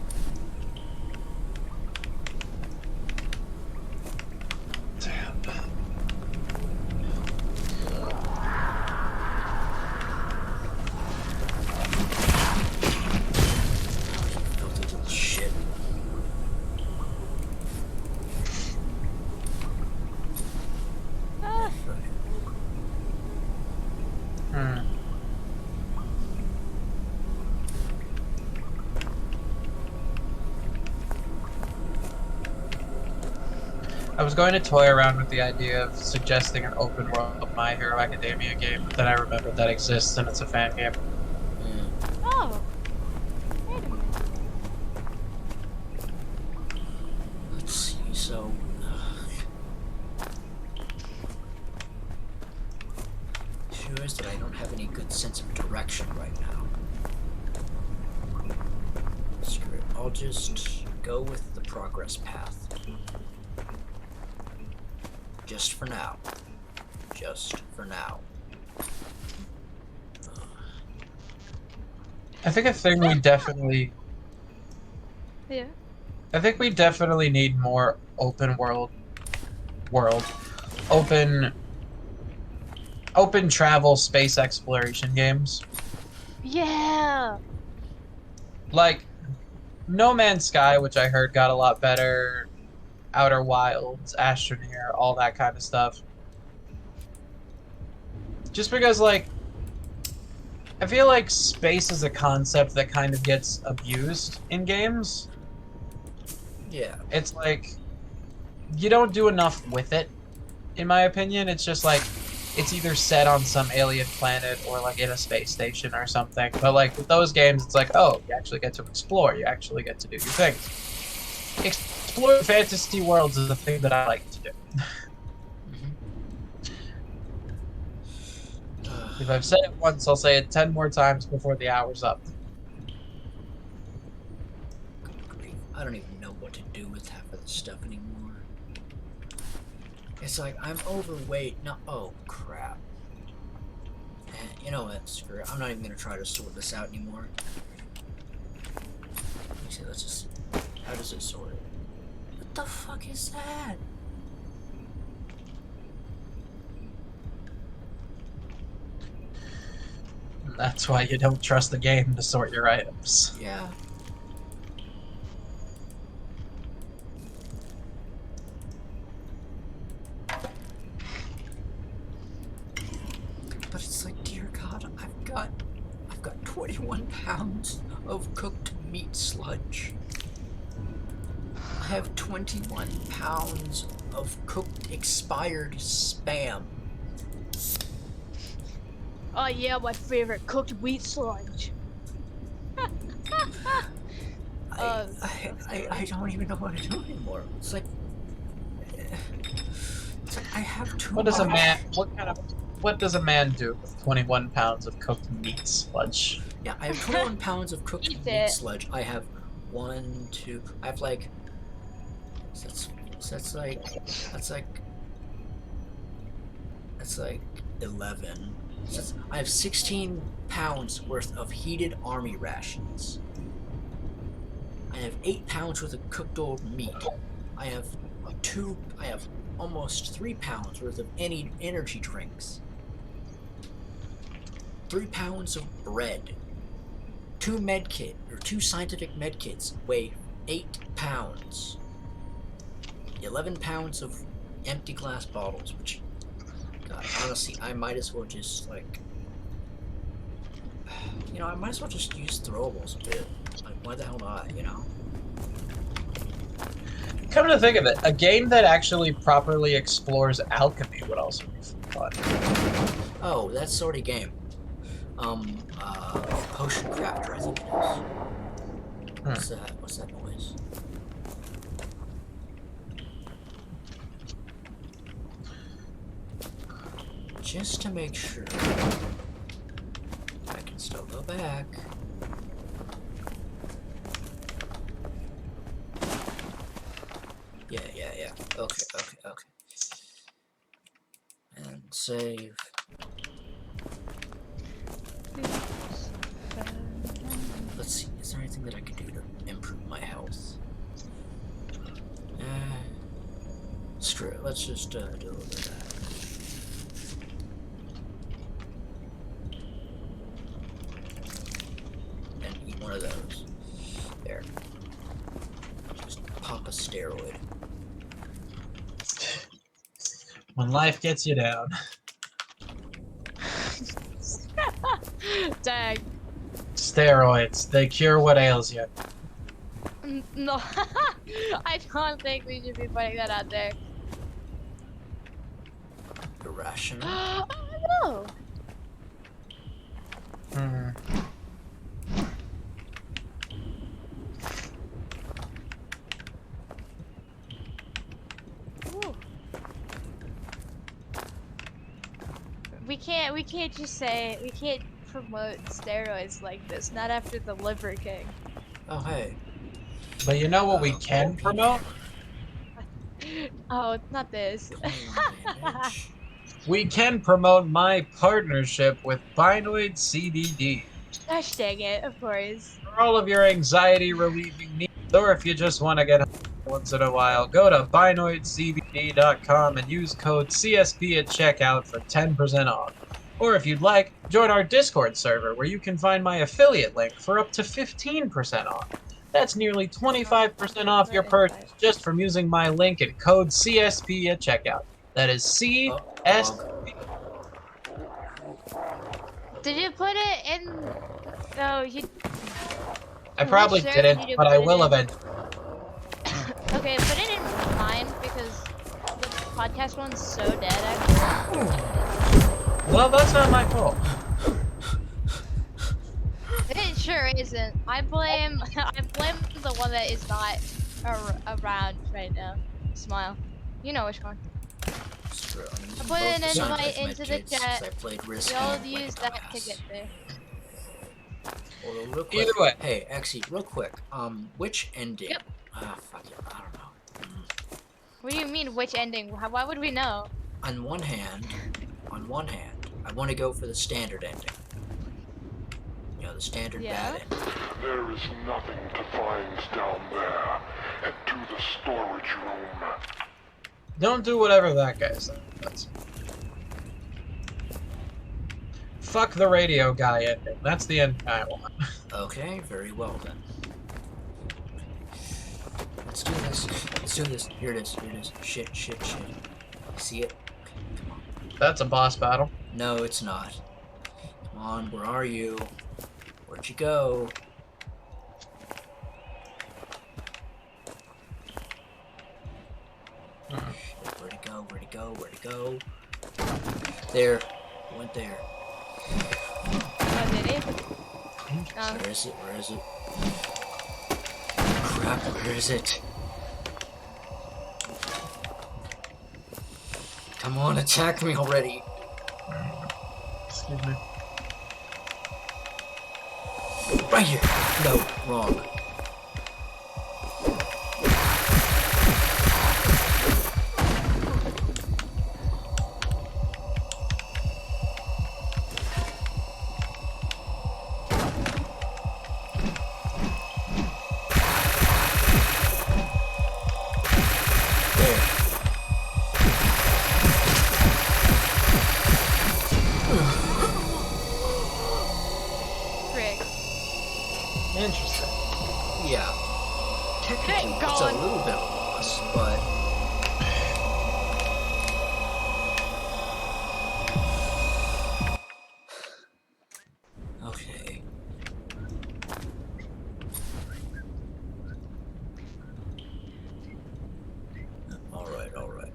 Damn. Filthy little shit. Ah, I was going to toy around with the idea of suggesting an open world My Hero Academia game, but then I remembered that exists and it's a fan game. oh. Wait a minute. Let's see, so... issue is that I don't have any good sense of direction right now. Screw it. I'll just go with the progress path. Just for now. Just for now. I think a thing we definitely... Yeah. I think we definitely need more open open travel space exploration games. Yeah. Like No Man's Sky, which I heard got a lot better, Outer Wilds, Astroneer, all that kind of stuff. Just because, like, I feel like space is a concept that kind of gets abused in games. Yeah. It's like, you don't do enough with it, in my opinion. It's just like, it's either set on some alien planet or like in a space station or something. But like with those games, it's like, oh, you actually get to explore. You actually get to do your things. Explore fantasy worlds is the thing that I like to do. If I've said it once, I'll say it 10 more times before the hour's up. Good grief. I don't even know what to do with half of this stuff anymore. It's like, I'm overweight. No, oh, crap. You know what? Screw it. I'm not even gonna try to sort this out anymore. Actually, let's just... How does it sort it? What the fuck is that? That's why you don't trust the game to sort your items. Yeah. But it's like, dear God, I've got 21 pounds of cooked meat sludge. I have 21 pounds of cooked expired spam. Oh yeah, my favorite cooked wheat sludge. I don't even know what to do anymore. It's like I have too What does a much. man? What does a man do with 21 pounds of cooked meat sludge? Yeah, I have 21 pounds of cooked Eat meat it. sludge. I have 1, 2. I have like. That's like 11. I have 16 pounds worth of heated army rations. I have 8 pounds worth of cooked old meat. I have almost 3 pounds worth of any energy drinks. 3 pounds of bread. 2 scientific medkits weigh 8 pounds. 11 pounds of empty glass bottles, which, God, honestly, I might as well just, like, you know, I might as well just use throwables a bit. Like, why the hell not, you know? Come to think of it, a game that actually properly explores alchemy would also be fun. Oh, that sort of game. Potion Crafter, I think it is. What's that noise? Just to make sure I can still go back. Yeah. Okay. And save. Let's see, is there anything that I can do to improve my health? Screw it, let's just do a little bit of that. And eat one of those. There. Just pop a steroid. When life gets you down. Dang. Steroids, they cure what ails you. No, I don't think we should be putting that out there. Irrational. Oh no! Ooh. We can't just say, we can't promote steroids like this, not after the Liver King. Oh, hey. But you know what we can promote? Oh, not this. 21 damage. We can promote my partnership with Binoid CBD. Gosh dang it, of course. For all of your anxiety relieving needs, or if you just want to get high once in a while, go to binoidcbd.com and use code CSP at checkout for 10% off. Or if you'd like, join our Discord server where you can find my affiliate link for up to 15% off. That's nearly 25% off your purchase just from using my link and code CSP at checkout. That is CSP. Did you put it in? No, you. I probably Which didn't, server did you but I put it will in? eventually. Okay, put it in mine because the podcast one's so dead. Actually. Well, that's not my fault. It sure isn't. I blame the one that is not around right now. Smile. You know which one. through. I'm using I put both an the invite Sunrise into the medkits 'cause chat. I played Risky Y'all like a use that to dumbass. get there. Although, real quick, Either way. hey, actually, real quick, which ending? Yep. Fuck it, I don't know. What do you mean, which ending? Why would we know? On one hand, I want to go for the standard ending. You know, the standard Yeah. bad ending. There is nothing to find down there. Head to the storage room. Don't do whatever that guy says. Fuck the radio guy ending. That's the ending I want. Okay, very well then. Let's do this. Let's do this. Here it is. Here it is. Shit, shit, shit. See it? Okay, come on. That's a boss battle. No, it's not. Come on, where are you? Where'd you go? Shit, where'd it go? Where'd it go? Where'd it go? There. It went there. Oh, did it? Where is it? Where is it? Crap, where is it? Come on, attack me already. Excuse me. Right here. No, wrong. Frick. Interesting. Yeah. Technically, Thank it's a God. little bit of a loss, but... Okay. Alright, alright.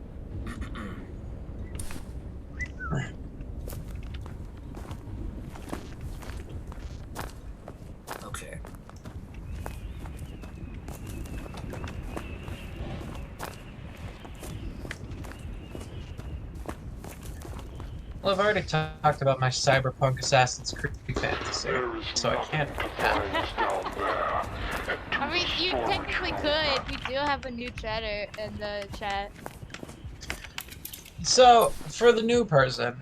Okay. Well, I've already talked about my cyberpunk Assassin's Creed fantasy, There is so I nothing can't. to find down there. Head to I mean, the you storage technically room. could. We do have a new chatter in the chat. So, for the new person,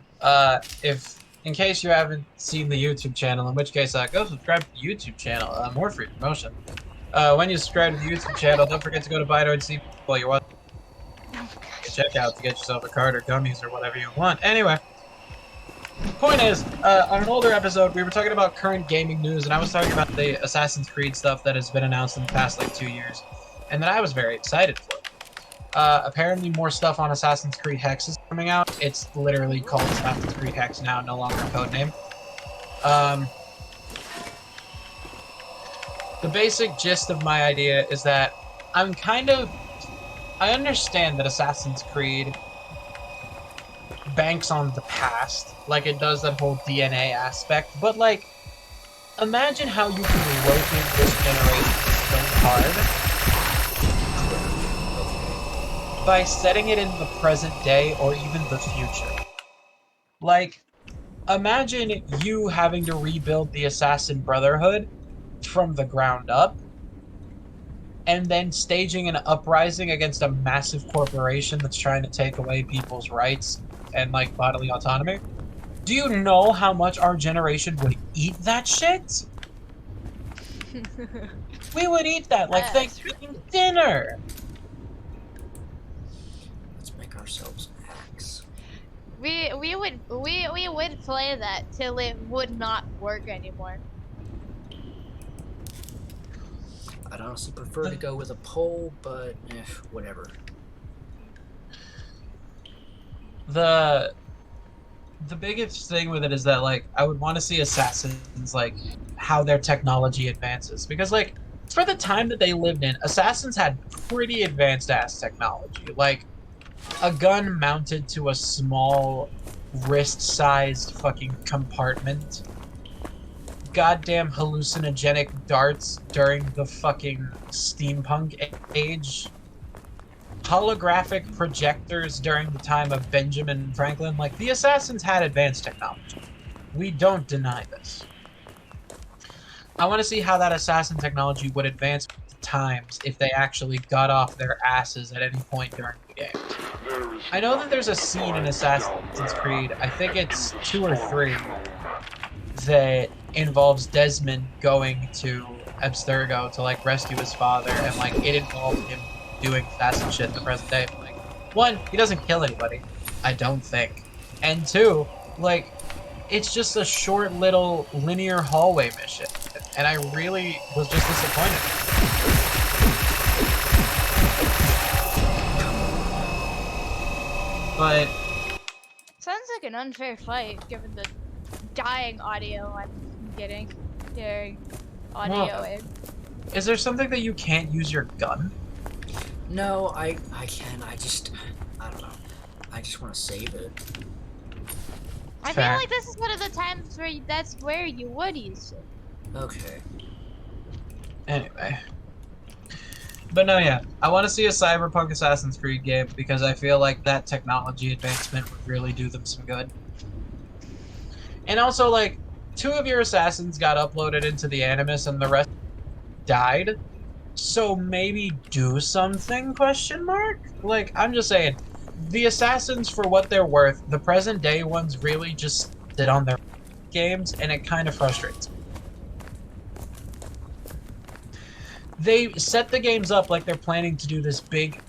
if in case you haven't seen the YouTube channel, in which case, go subscribe to the YouTube channel. More free promotion. When you subscribe to the YouTube channel, don't forget to go to Buy.C while you're watching the checkout to get yourself a card or gummies or whatever you want. Anyway, point is, on an older episode, we were talking about current gaming news, and I was talking about the Assassin's Creed stuff that has been announced in the past, like, 2 years, and that I was very excited for. Apparently more stuff on Assassin's Creed Hex is coming out. It's literally called Assassin's Creed Hex now, no longer a codename. The basic gist of my idea is that I understand that Assassin's Creed banks on the past, like it does that whole DNA aspect, but like, imagine how you can rope in this generation so hard by setting it in the present day or even the future. Like, imagine you having to rebuild the Assassin Brotherhood from the ground up, and then staging an uprising against a massive corporation that's trying to take away people's rights and, like, bodily autonomy. Do you know how much our generation would eat that shit? We would eat that like Thanksgiving dinner. Let's make ourselves an axe. We would play that till it would not work anymore. I'd honestly prefer to go with a pole, but whatever. The biggest thing with it is that, like, I would want to see assassins, like, how their technology advances, because, like, for the time that they lived in, assassins had pretty advanced ass technology. Like, a gun mounted to a small wrist-sized fucking compartment, goddamn hallucinogenic darts during the fucking steampunk age, holographic projectors during the time of Benjamin Franklin. Like, the assassins had advanced technology. We don't deny this. I want to see how that assassin technology would advance with the times if they actually got off their asses at any point during the game. I know that there's a scene in Assassin's Creed, I think it's 2 or 3, that involves Desmond going to Abstergo to like rescue his father, and like it involved him doing assassin shit in the present day. Like, one, he doesn't kill anybody, I don't think, and two, like, it's just a short little linear hallway mission, and I really was just disappointed. But Sounds like an unfair fight, given the dying audio I'm getting. Hearing audio Well, in. is there something that you can't use your gun? No, I can. I don't know. I just want to save it. I Fair. feel like this is one of the times where that's where you would use it. Okay. Anyway. But no, yeah. I want to see a Cyberpunk Assassin's Creed game because I feel like that technology advancement would really do them some good. And also, like, 2 of your assassins got uploaded into the Animus and the rest died. So maybe do something, question mark? Like, I'm just saying, the assassins, for what they're worth, the present day ones really just sit on their games, and it kind of frustrates me. They set the games up like they're planning to do this big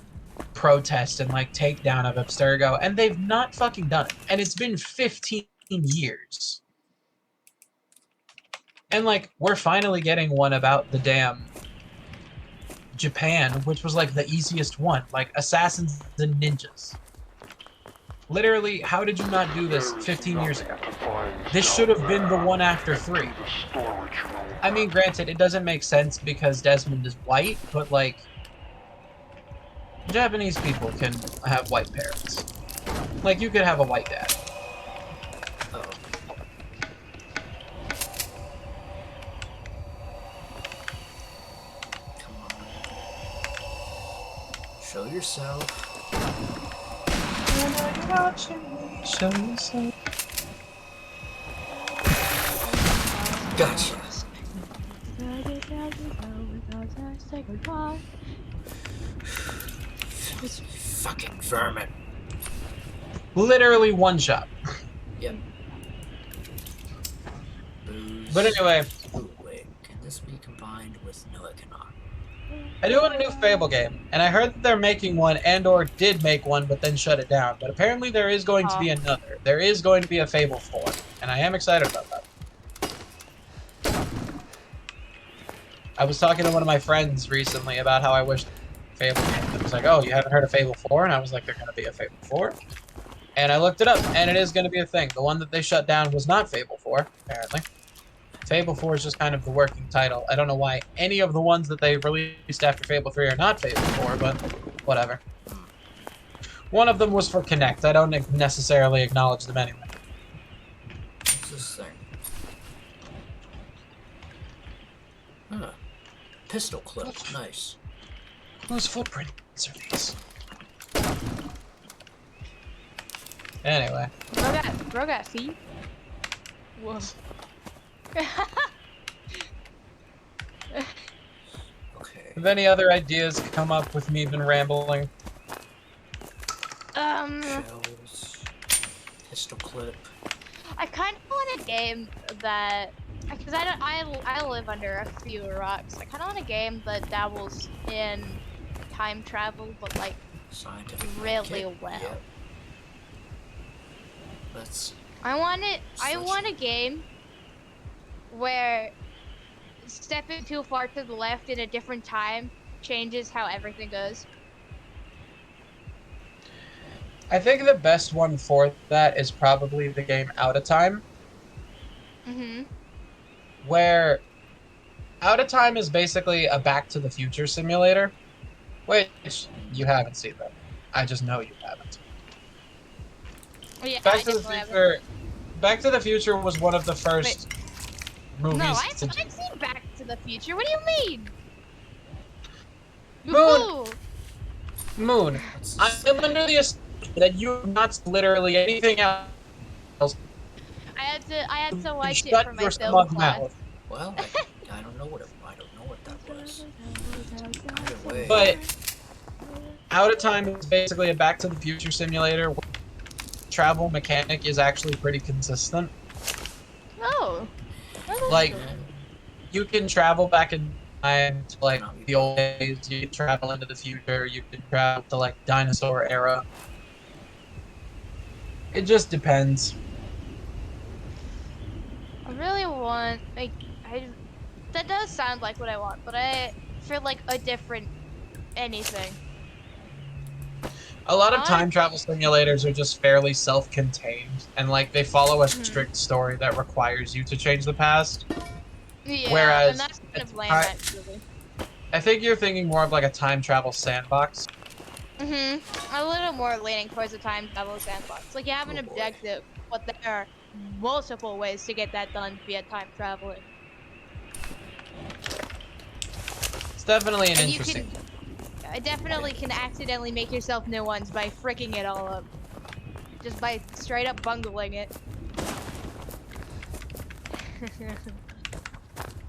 protest and like takedown of Abstergo, and they've not fucking done it. And it's been 15 years. And like, we're finally getting one about the damn Japan, which was like the easiest one, like assassins and ninjas. Literally, how did you not do this 15 years ago? This should have been the one after 3. I mean, granted, it doesn't make sense because Desmond is white, but like, Japanese people can have white parents. Like, you could have a white dad. Oh. Come on. Show yourself. Show yourself. Gotcha. Fucking vermin. Literally one shot. Yep. Booze. But anyway, Ooh, wait. Can this be combined with... No, it cannot. I do want a new Fable game, and I heard that they're making one and/or did make one, but then shut it down. But apparently there is going to be another. There is going to be a Fable 4, and I am excited about that. I was talking to one of my friends recently about how I wished Fable came. It was like, oh, you haven't heard of Fable 4? And I was like, there's going to be a Fable 4? And I looked it up, and it is going to be a thing. The one that they shut down was not Fable 4, apparently. Fable 4 is just kind of the working title. I don't know why any of the ones that they released after Fable 3 are not Fable 4, but whatever. One of them was for Kinect. I don't necessarily acknowledge them anyway. What's this thing? Huh. Pistol clip. Nice. Whose footprints are these? Anyway. Bro got feet? Whoa. Okay. Have any other ideas come up with me been rambling? Shells. Pistol clip. I kind of want a game that, because I live under a few rocks. I kind of want a game that dabbles in time travel, but like Scientific. really kit. well. Yep. Let's. I want a game where stepping too far to the left in a different time changes how everything goes. I think the best one for that is probably the game Out of Time. Mm-hmm. Where Out of Time is basically a Back to the Future simulator. Which you haven't seen that. I just know you haven't. Yeah, Back to the Future. Back to the Future was one of the first movies. No, I've to... seen Back to the Future. What do you mean? Moon. Boo-hoo. Moon, What's I this? am under the assumption that you have not seen literally anything else. I had to And watch it shut for my your film smug class. mouth. Well, I don't know what that was. Either way, But Out of Time is basically a Back to the Future simulator where travel mechanic is actually pretty consistent. Oh, oh, that's Like, cool. you can travel back in time to like cannot be the brought. old days. You can travel into the future. You can travel to like dinosaur era. It just depends. I really want like I that does sound like what I want, but I for like a different anything. A lot of I time travel simulators are just fairly self-contained, and like they follow a mhm. strict story that requires you to change the past. Yeah, and Whereas, that's kind of lame actually. I think you're thinking more of like a time travel sandbox. A little more leaning towards the time travel sandbox. Like you have an Oh boy. objective, but there are multiple ways to get that done via time traveling. It's definitely an And you interesting. can I definitely can accidentally make yourself new ones by fricking it all up. Just by straight up bungling it.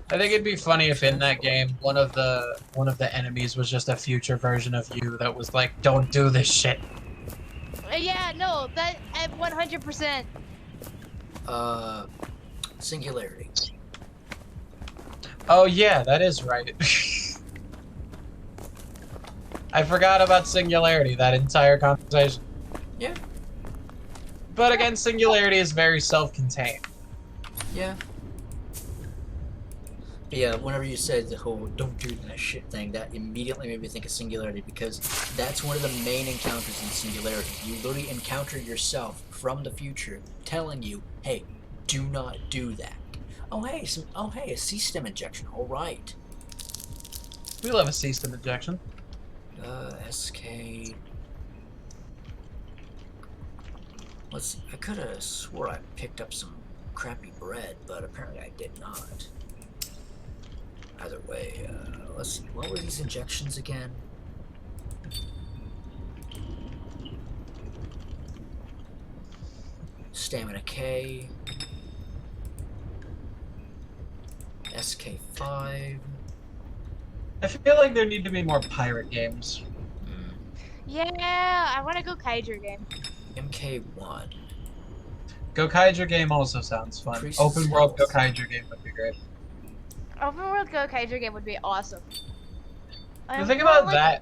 I think it'd be funny if in that Careful. game one of the enemies was just a future version of you that was like, "Don't do this shit." Yeah, no, that at 100%. Uh, Singularity. Oh yeah, that is right. I forgot about Singularity that entire conversation. Yeah. But again, Singularity is very self-contained. Yeah. But yeah, whenever you said the whole "don't do that shit" thing, that immediately made me think of Singularity because that's one of the main encounters in Singularity. You literally encounter yourself from the future telling you, "Hey, do not do that." Oh hey, a C-stem injection. All right. We love a system injection. SK. Let's see. I could have swore I picked up some crappy bread, but apparently I did not. Either way, let's see. What were these injections again? Stamina K. SK5. I feel like there need to be more pirate games. Mm, Yeah, I want to go Kaiju game. MK1. Gokaiger game also sounds fun. Increases Open world health. Gokaiger game would be great. Open world go Kaiju game would be awesome. The I thing want about like that,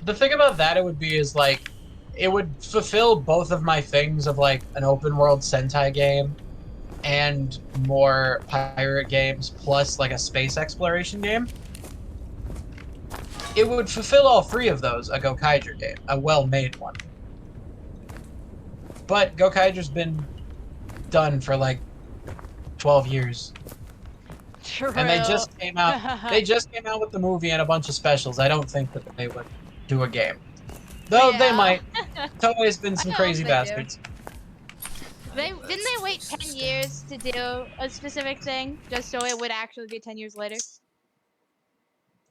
the thing about that it would be is like, it would fulfill both of my things of like an open world Sentai game and more pirate games plus like a space exploration game. It would fulfill all three of those, a Gokaiger game, a well-made one. But Gokaiger's been done for like 12 years. true. And they just came out with the movie and a bunch of specials. I don't think that they would do a game. Though they Yeah. might. Toei's been some I hope crazy they do. bastards. Didn't they wait 10 years to do a specific thing just so it would actually be 10 years later?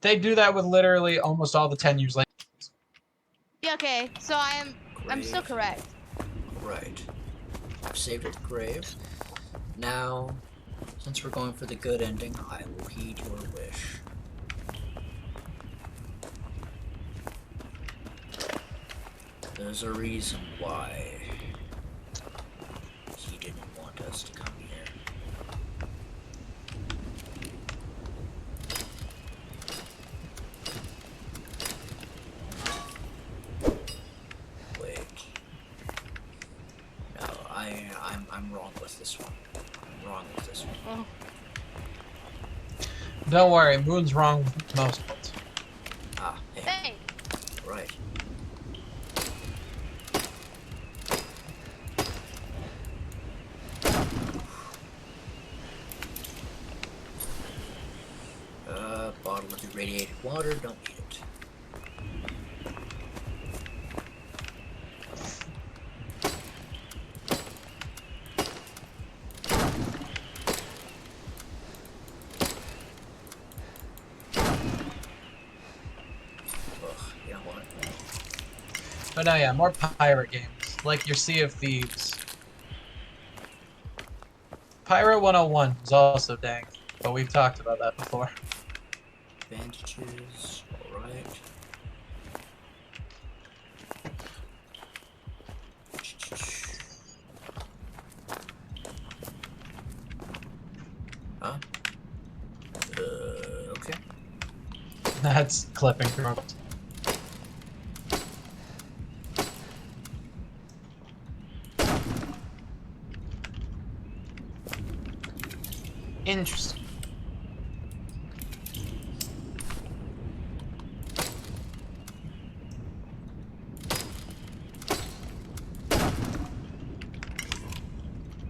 They do that with literally almost all the 10 years later. Yeah, okay, so I'm still correct. Right. I've saved at the grave. Now, since we're going for the good ending, I will heed your wish. There's a reason why he didn't want us to come here. Wait. No, I'm wrong with this one. I'm wrong with this one. Oh. Don't worry, Moon's wrong with most ones. Ah, hey, Hey, right. Bottle of irradiated water, don't need it. Ugh, you know what? But no, yeah, more pirate games, like your Sea of Thieves. Pirate 101 is also dank, but we've talked about that before. Bandages, alright. Huh? Okay. That's clipping corrupt. Interesting.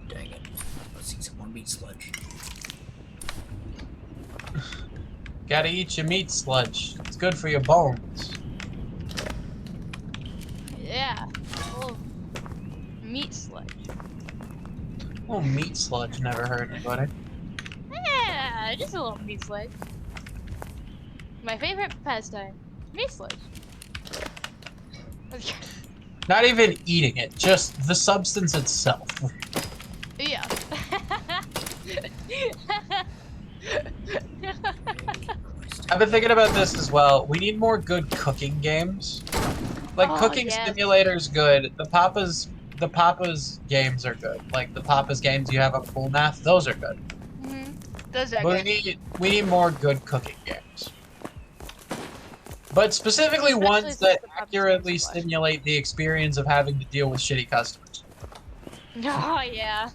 Dang it. Let's see some more meat sludge. Gotta eat your meat sludge. It's good for your bones. Yeah. Full meat sludge. Oh, meat sludge never hurt anybody. Yeah, just a little meat sludge. My favorite pastime. Meat sludge. Not even eating it, just the substance itself. Yeah. I've been thinking about this as well. We need more good cooking games. Like Oh, cooking yes. simulator's good. The Papa's games are good. Like the Papa's games you have on full math, those are good. Those are But good. we need more good cooking games. But specifically Especially ones since that the Papa's accurately games are flash. simulate the experience of having to deal with shitty customers. Oh, yeah.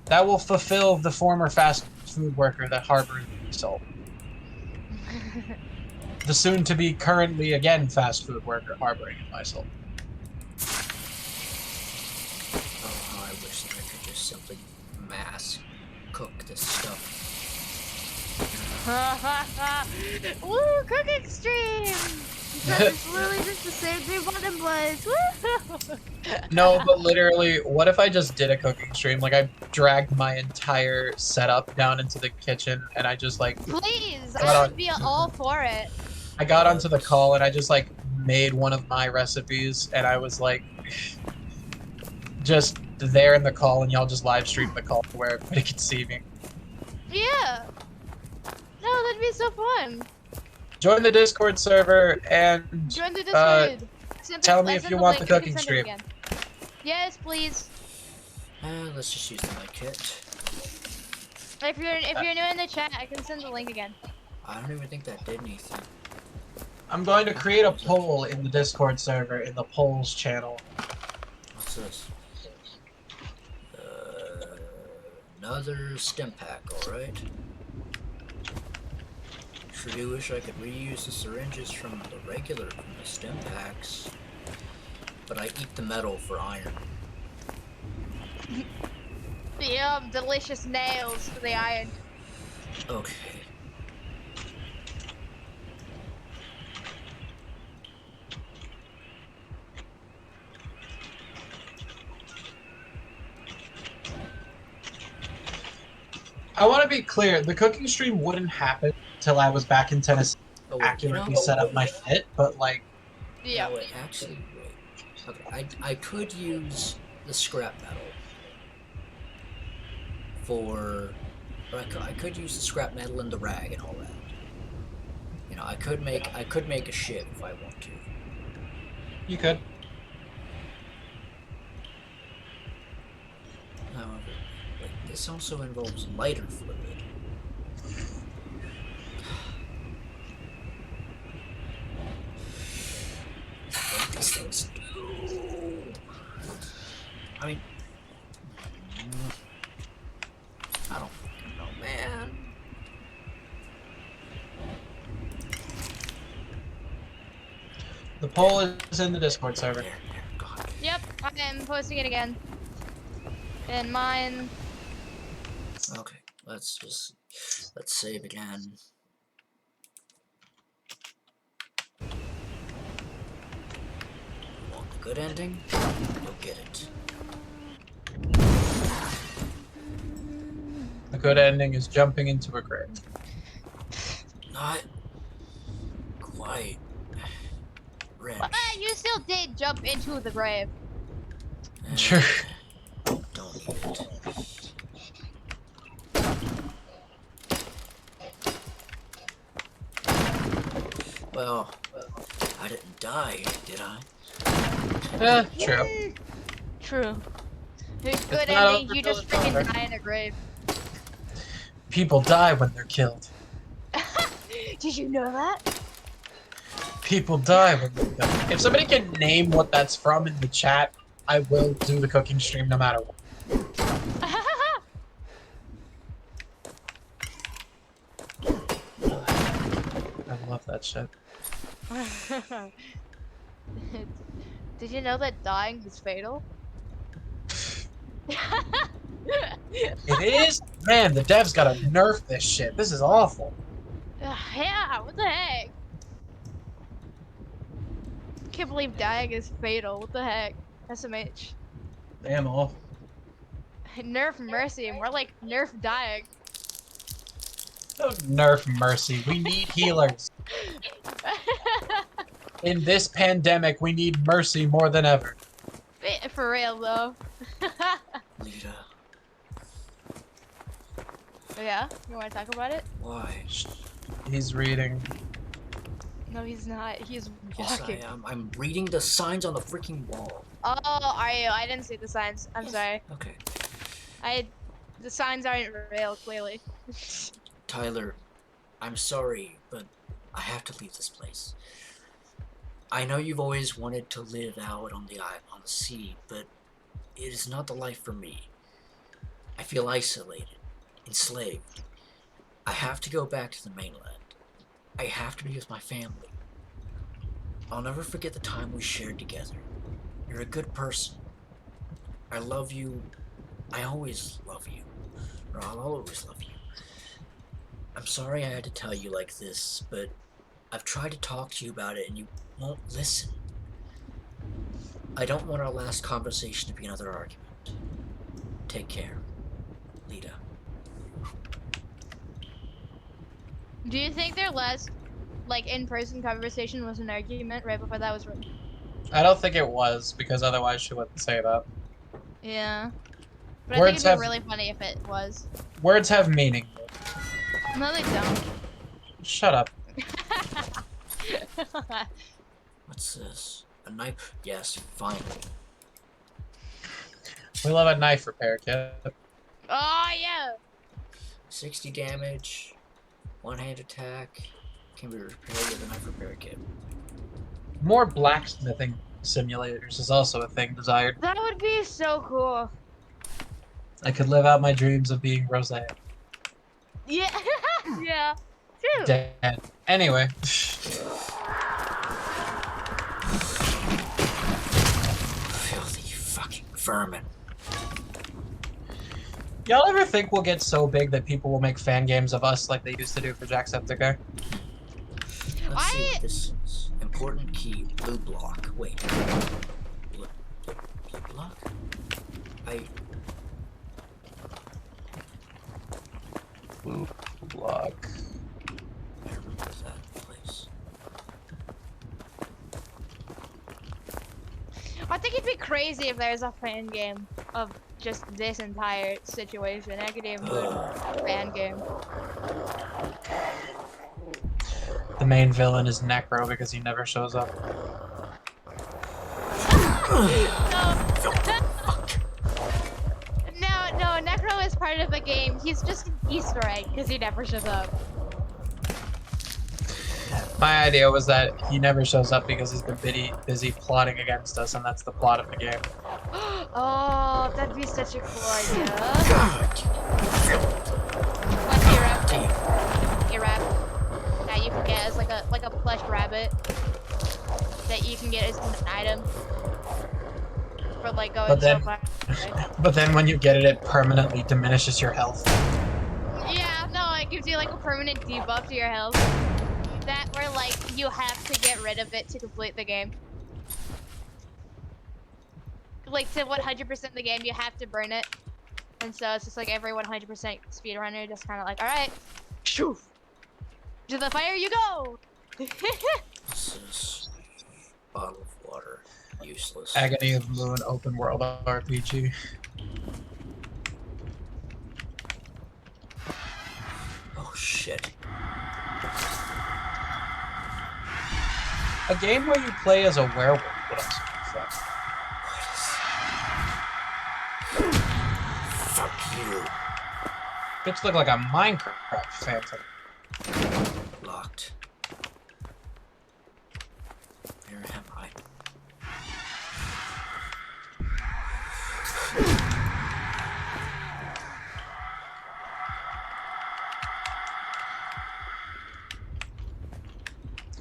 That will fulfill the former fast food worker that harbors my soul. The soon-to-be currently again fast food worker harboring in my soul. Oh, how I wish that I could just simply mass cook this stuff. Woo, cooking stream! Because it's literally just the same 3 button plays. Woo! No, but literally, what if I just did a cooking stream? Like, I dragged my entire setup down into the kitchen, and I just, like... Please, got I on- would be all for it. I got onto the call, and I just, like, made one of my recipes, and I was, like... just there in the call, and y'all just live streamed the call where everybody could see me. Yeah. No, that'd be so fun. Join the Discord server, and... Join the Discord. tell me if you want the cooking stream. Yes, please. Let's just use the med kit. If you're new in the chat, I can send the link again. I don't even think that did anything. I'm going to create a poll in the Discord server in the polls channel. What's this? Another stim pack, alright. Sure do wish I could reuse the syringes from the stim packs. But I eat the metal for iron. Yum, delicious nails for the iron. Okay. I want to be clear, the cooking stream wouldn't happen till I was back in Tennessee, accurately set up my fit, but like... Yeah. No, wait, actually, wait. Okay, I could use the scrap metal for... Or I could use the scrap metal and the rag and all that. You know, I could make a shiv if I want to. You could. However, wait, this also involves lighter fluid. What these things do? I mean, I don't fucking know, man. The poll is in the Discord server. There, God. Yep, I'm posting it again. And mine. Okay, let's save again. Want the good ending? You'll get it. The good ending is jumping into a grave. Not quite. wrench. You still did jump into the grave. Sure. Don't need it. Well, I didn't die, did I? True. True. Good not ending. over You till just it's over. freaking die in a grave. People die when they're killed. Did you know that? People die when they're killed. If somebody can name what that's from in the chat, I will do the cooking stream no matter what. I love that shit. Did you know that dying is fatal? It is? Man, the devs gotta nerf this shit. This is awful. Yeah, what the heck? Can't believe dying is fatal. What the heck? SMH. Damn awful. Nerf mercy, more like nerf dying. Don't nerf mercy. We need healers. In this pandemic, we need mercy more than ever. For real though. Lita, Yeah? You wanna talk about it? why? He's reading. No, he's not. He's Yes, I walking. am. I'm reading the signs on the freaking wall. Oh, are you? I didn't see the signs. I'm sorry. Okay. The signs aren't real, clearly. Tyler, I'm sorry, but I have to leave this place. I know you've always wanted to live out on the sea, but it is not the life for me. I feel isolated, enslaved. I have to go back to the mainland. I have to be with my family. I'll never forget the time we shared together. You're a good person. I love you. I always love you. Or I'll always love you. I'm sorry I had to tell you like this, but I've tried to talk to you about it and you won't listen. I don't want our last conversation to be another argument. Take care. Lita. Do you think their last, like, in-person conversation was an argument right before that was written? I don't think it was, because otherwise she wouldn't say that. Yeah. But I think Words it'd be have really funny if it was. words have meaning. No, they don't. Shut up. What's this? A knife? Yes, finally. We love a knife repair kit. Oh, yeah! 60 damage, one-hand attack, can be repaired with a knife repair kit. More blacksmithing simulators is also a thing desired. That would be so cool. I could live out my dreams of being Rosé. Yeah. Yeah. True. Dead. Anyway. Filthy fucking vermin. Y'all ever think we'll get so big that people will make fan games of us like they used to do for Jacksepticeye? Let's see what this is. Important key, blue block. Wait. Blue block? Blue block. I remember that place. I think it'd be crazy if there's a fan game of just this entire situation. Agony fan game. The main villain is Necro because he never shows up. No, Necro is part of the game. He's just an Easter egg because he never shows up. My idea was that he never shows up because he's been busy plotting against us, and that's the plot of the game. Oh, that'd be such a cool idea. God! Like Irap. That you can get as like a plush rabbit that you can get as an item for like going so far. But then when you get it, it permanently diminishes your health. Yeah, no, it gives you like a permanent debuff to your health. That where like you have to get rid of it to complete the game. Like to 100% the game, you have to burn it, and so it's just like every 100% speedrunner just kind of like, all right, shoof, to the fire you go. What's this? bottle of water. Useless. Agony of Moon open world RPG. Oh shit. A game where you play as a werewolf would also be fun. Fuck you. Bitch look like a Minecraft phantom. Locked. Where am I?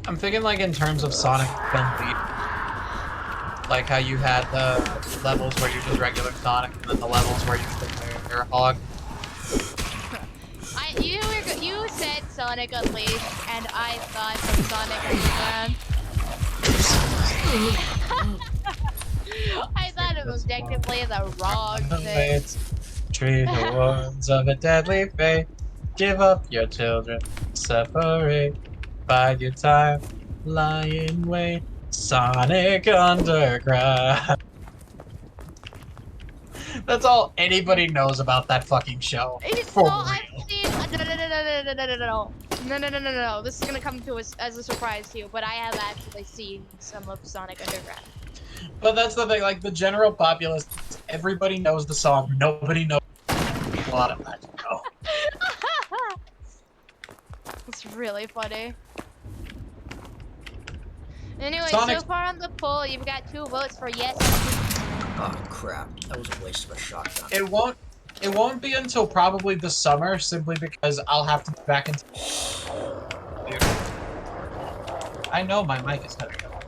I'm thinking like in terms of Sonic Elite. Like how you had the levels where you did regular Sonic and then the levels where you did their hog. You said Sonic Unleashed, and I thought of Sonic Underground. I thought it was objectively the wrong thing. Treat the ones of a deadly fate. Give up your children. Separate. Bide your time. Lie in wait. Sonic Underground. That's all anybody knows about that fucking show. For No, real. I've seen. No. This is gonna come to us as a surprise to you, but I have actually seen some of Sonic Underground. But that's the thing, like the general populace, everybody knows the song, nobody knows a lot of that show. It's really funny. Anyway, Sonic- so far on the poll, you've got 2 votes for yes. Oh crap. That was a waste of a shotgun. It won't be until probably the summer, simply because I'll have to be back into. Dude. I know my mic is cutting out.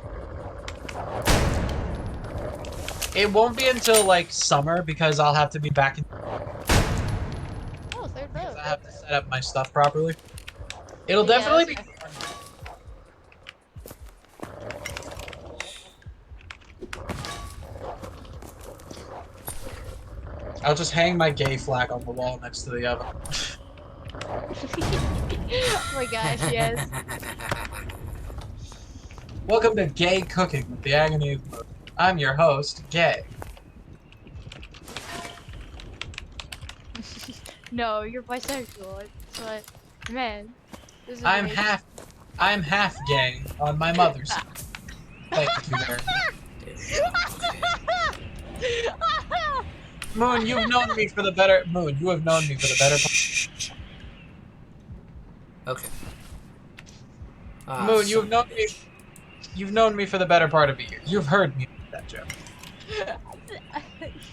It won't be until like summer because I'll have to be back in. Oh, 3rd Because vote. I have to set up my stuff properly. It'll Yeah, definitely be. that's I'll just hang my gay flag on the wall next to the oven. Oh my gosh, yes. Welcome to Gay Cooking with the Agony of Moon. I'm your host, Gay. No, you're bisexual. But man, this is I'm amazing. half gay on my mother's side. Thank you very much. Moon, you've known me for the better. Moon, you have known me for the better. Okay. Moon, you've son known of a me. bitch. You've known me for the better part of a year. You've heard me make that joke.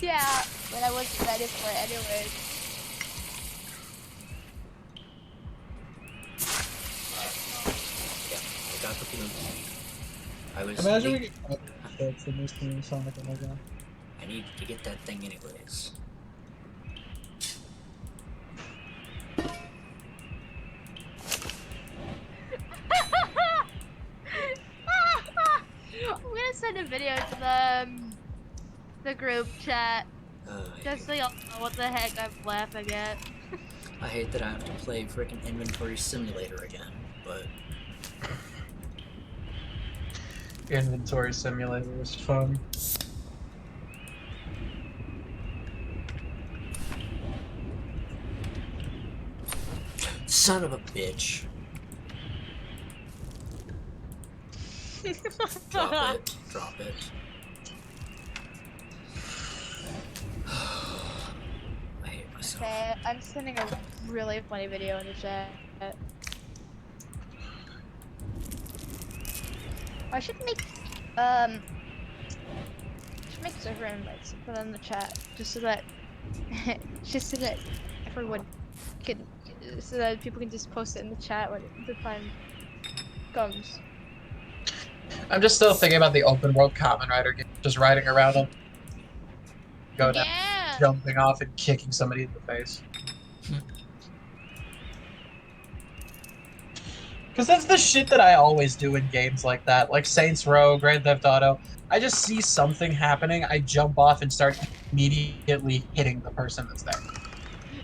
Yeah, but I wasn't ready for it anyway. Yeah, I got the feeling. I was. Imagine we get jokes from this thing Sonic Underground. I need to get that thing anyways. I'm gonna send a video to the group chat just so y'all know what the heck I'm laughing at. I hate that I have to play freaking Inventory Simulator again, but Inventory Simulator was fun. son of a bitch. Drop it. Drop it. I hate myself. Okay, I'm sending a really funny video in the chat. I should make server invites and put them in the chat just so that everyone can, so that people can just post it in the chat when the time comes. I'm just still thinking about the open world Kamen Rider game, just riding around on, go down, Yeah. jumping off and kicking somebody in the face. Because that's the shit that I always do in games like that, like Saints Row, Grand Theft Auto. I just see something happening, I jump off and start immediately hitting the person that's there.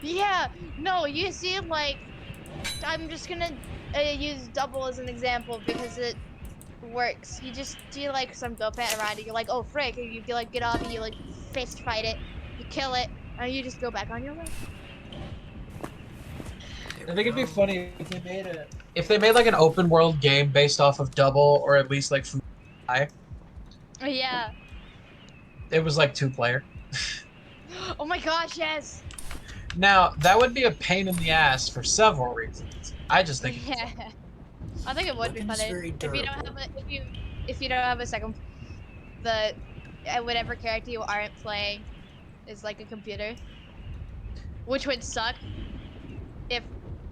Yeah. No, you see, like, I'm just gonna use Double as an example because works. You just do like some dope at around it. You're like, oh frick, and you like get off and you like fist fight it, you kill it, and you just go back on your way. I think it'd be funny if they made like an open world game based off of Double or at least like from Yeah. it was like 2-player. Oh my gosh, yes. Now that would be a pain in the ass for several reasons. I just think Yeah. I think it would be Weapon's funny very if you don't durable. have a if you don't have a second the whatever character you aren't playing is like a computer, which would suck if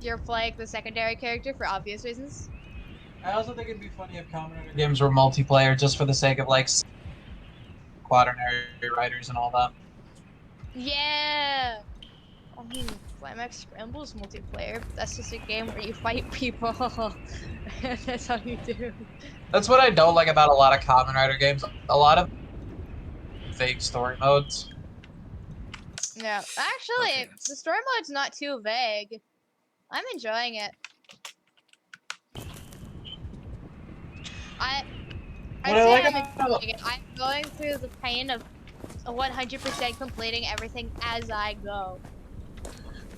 you're playing the secondary character for obvious reasons. I also think it'd be funny if Kamen Rider games were multiplayer just for the sake of like quaternary riders and all that. Yeah. I mean, Climax Scramble is multiplayer. But that's just a game where you fight people. That's how you do. That's what I don't like about a lot of Kamen Rider games. A lot of vague story modes. Yeah. Actually, Okay. the story mode's not too vague. I'm enjoying it. I What I say like I'm about- enjoying it. I'm going through the pain of 100% completing everything as I go.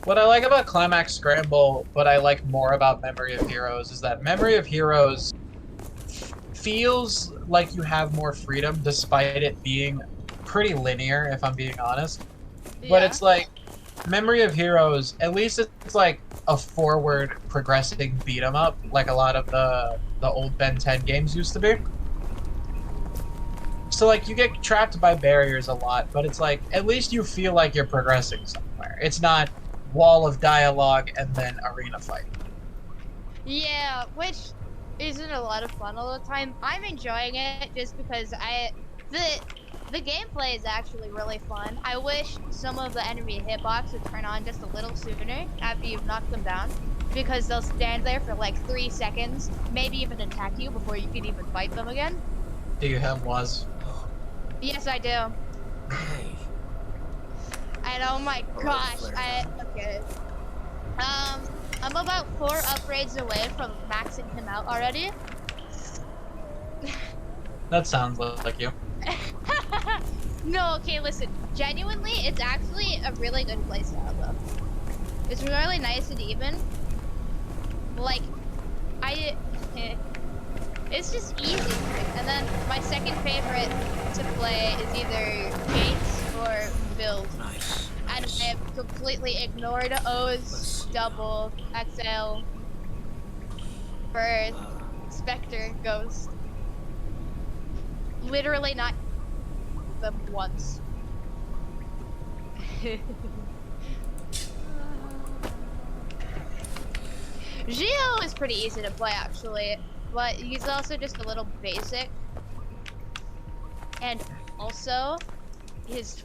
What I like about Climax Scramble, but I like more about Memory of Heroes, is that Memory of Heroes feels like you have more freedom despite it being pretty linear, if I'm being honest. But Yeah. it's like Memory of Heroes, at least it's like a forward progressing beat 'em up, like a lot of the old Ben 10 games used to be. So like you get trapped by barriers a lot, but it's like at least you feel like you're progressing somewhere. It's not wall of dialogue and then arena fight. Yeah, which isn't a lot of fun all the time. I'm enjoying it just because the gameplay is actually really fun. I wish some of the enemy hitbox would turn on just a little sooner after you've knocked them down, because they'll stand there for like 3 seconds, maybe even attack you before you can even fight them again. Do you have was? Yes, I do. Hey. And oh my gosh, okay. I'm about 4 upgrades away from maxing him out already. That sounds like you. No, okay, listen. Genuinely, it's actually a really good playstyle, though. It's really nice and even. Like, it's just easy. And then my second favorite to play is either Gates or Build. Nice. And I have completely ignored O's, Double, XL, Bird, Spectre, Ghost. Literally not them once. Gio is pretty easy to play actually, but he's also just a little basic. And also, his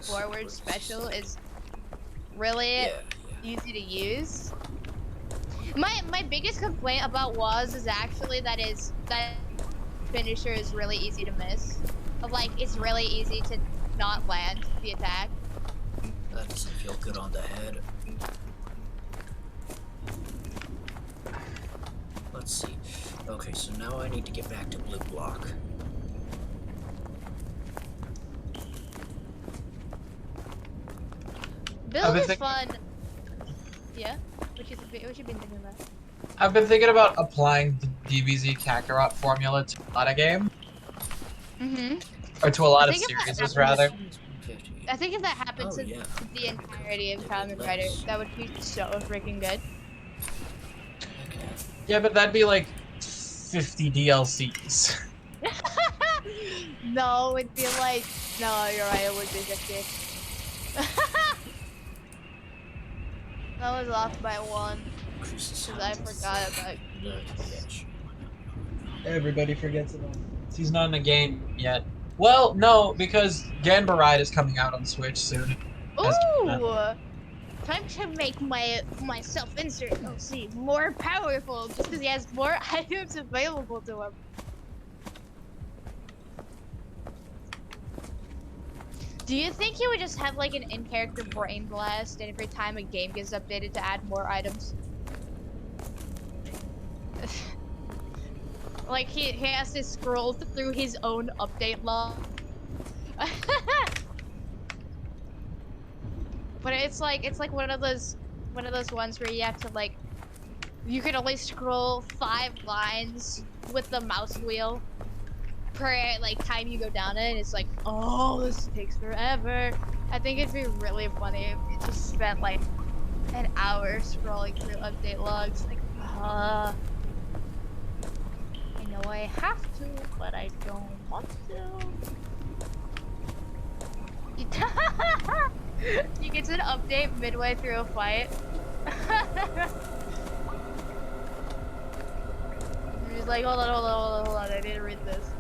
forward special is really easy to use. My biggest complaint about Waz is actually that finisher is really easy to miss. Like, it's really easy to not land the attack. That doesn't feel good on the head. Let's see. Okay, so now I need to get back to blue block. Build is fun. Yeah? What you been thinking about? I've been thinking about applying the DBZ Kakarot formula to a lot of games. Or to a lot of series, rather. I think if that happened to yeah. the entirety of Kamen Rider, that would be so freaking good. Okay. Yeah, but that'd be like 50 DLCs. No, it'd be like, no, you're right, it would be 50. That was off by 1. Because I forgot about Everybody forgets about it. He's not in a game yet. Well, no, because Ganba Ride is coming out on Switch soon. Ooh! Time to make my self-insert LC more powerful, just because he has more items available to him. Do you think he would just have like an in-character brain blast every time a game gets updated to add more items? Like he has to scroll through his own update log. But it's like one of those ones where you have to like you can only scroll 5 lines with the mouse wheel per like time you go down it. And it's like, oh, this takes forever. I think it'd be really funny if you just spent like an hour scrolling through update logs. Like, I know I have to, but I don't want to. You get to an update midway through a fight. You're just like, hold on, I need to read this.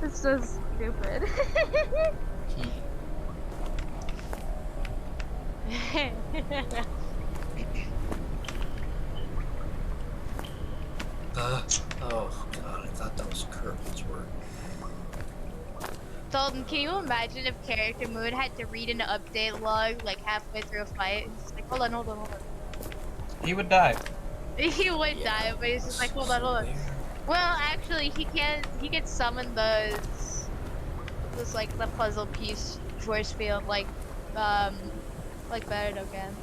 It's so stupid. Oh god, I thought those curtains were. Dalton, can you imagine if Character Moon had to read an update log like halfway through a fight? It's just like, hold on. He would die. He would die, but he's just like, hold on. Well, actually, he can summon this like the puzzle piece force field like Baruto can.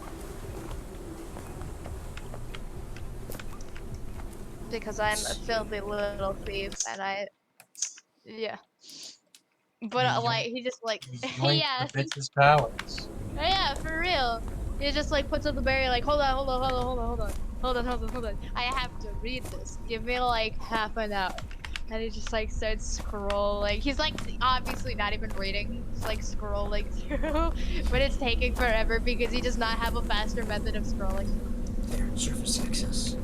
Because I'm a filthy little thief, and yeah. But like he just like yeah, The bitch's powers. yeah, for real. He just like puts up the barrier, like hold on. I have to read this. Give me like half an hour. And he just like starts scrolling. He's like obviously not even reading. He's like scrolling through, but it's taking forever because he does not have a faster method of scrolling. There, surface access.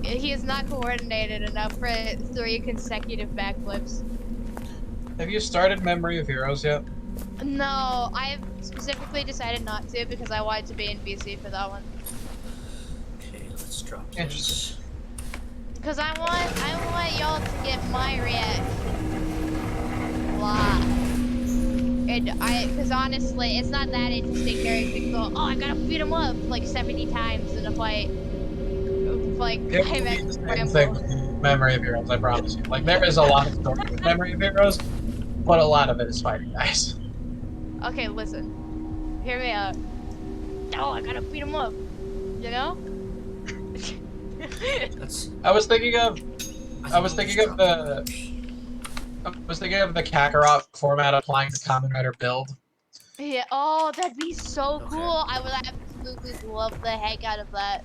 He is not coordinated enough for 3 consecutive backflips. Have you started Memory of Heroes yet? No, I specifically decided not to because I wanted to be in BC for that one. Okay, let's drop Interesting. this. Because I want y'all to get my reaction live. And because honestly, it's not that interesting character. Go, oh, I gotta beat him up like 70 times in a fight. Like, It I will be imagine the same Rambo. thing with Memory of Heroes, I promise you. Like, there is a lot of story with Memory of Heroes, but a lot of it is fighting guys. Okay, listen. Hear me out. Oh, I gotta beat him up. You know? That's. I was thinking of the Kakarot format applying the Kamen Rider build. Yeah. Oh, that'd be so Okay. cool. I would absolutely love the heck out of that.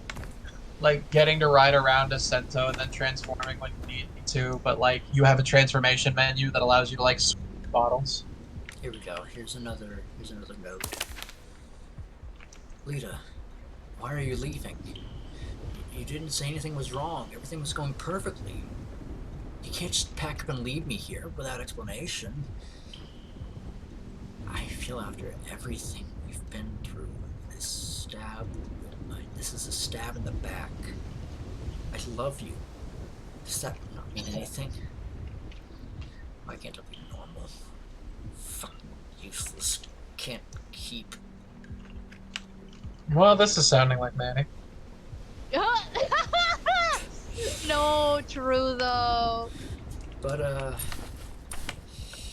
Like, getting to ride around as Sento and then transforming when you need to, but, like, you have a transformation menu that allows you to, like, switch bottles. Here we go. Here's another note. Lita, why are you leaving? You didn't say anything was wrong. Everything was going perfectly. You can't just pack up and leave me here without explanation. I feel after everything we've been through, this is a stab in the back. I love you. Does that not mean anything? Why can't I be normal? Fucking useless. Can't keep. Well, this is sounding like Manny. No, true though. But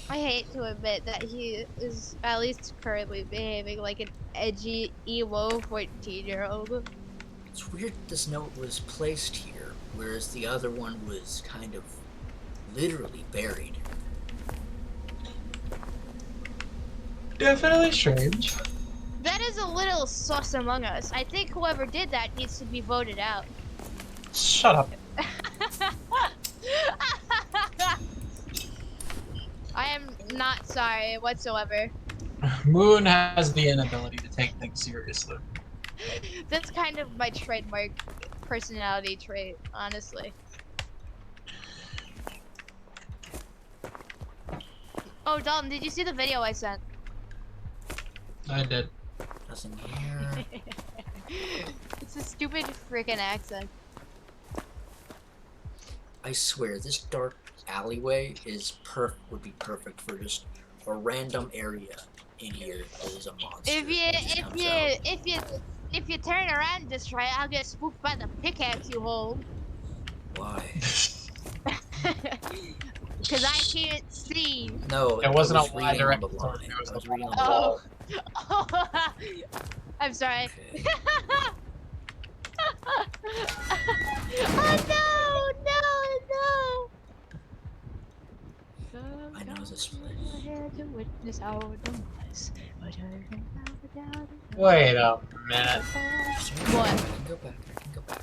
I hate to admit that he is at least currently behaving like an edgy emo 14-year-old. it's weird this note was placed here, whereas the other one was kind of literally buried. Definitely strange. That is a little sus among us. I think whoever did that needs to be voted out. Shut up. I am not sorry whatsoever. Moon has the inability to take things seriously. That's kind of my trademark personality trait, honestly. Oh, Dalton, did you see the video I sent? I did. Nothing here. It's a stupid freaking accent. I swear, this dark alleyway is would be perfect for just a random area in here that is a monster. If you turn around just right, I'll get spooked by the pickaxe you hold. Why? Because I can't see. No, It wasn't I was a lie reading on the directed towards me. line. It was I was the reading on the Oh. wall. I'm sorry. Okay. Oh no, I know this place. to witness our demise, but I can bow down. Wait a minute. What? I can go back. I can go back.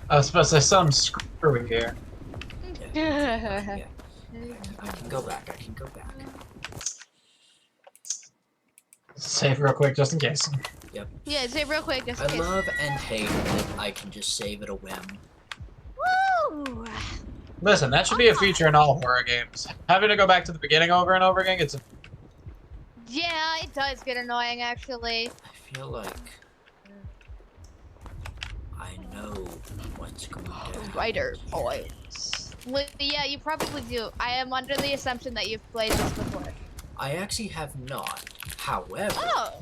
I was supposed to say something screwy here. Yeah. I can go back. I can go back. Save real quick just in case. Yeah, say real quick, just in I case. love and hate that I can just save at a whim. Woo! Listen, that should be a feature in all horror games. Having to go back to the beginning over and over again gets. Yeah, it does get annoying actually. I feel like I know what's going to happen. Writer points. Well, yeah, you probably do. I am under the assumption that you've played this before. I actually have not. However, Oh!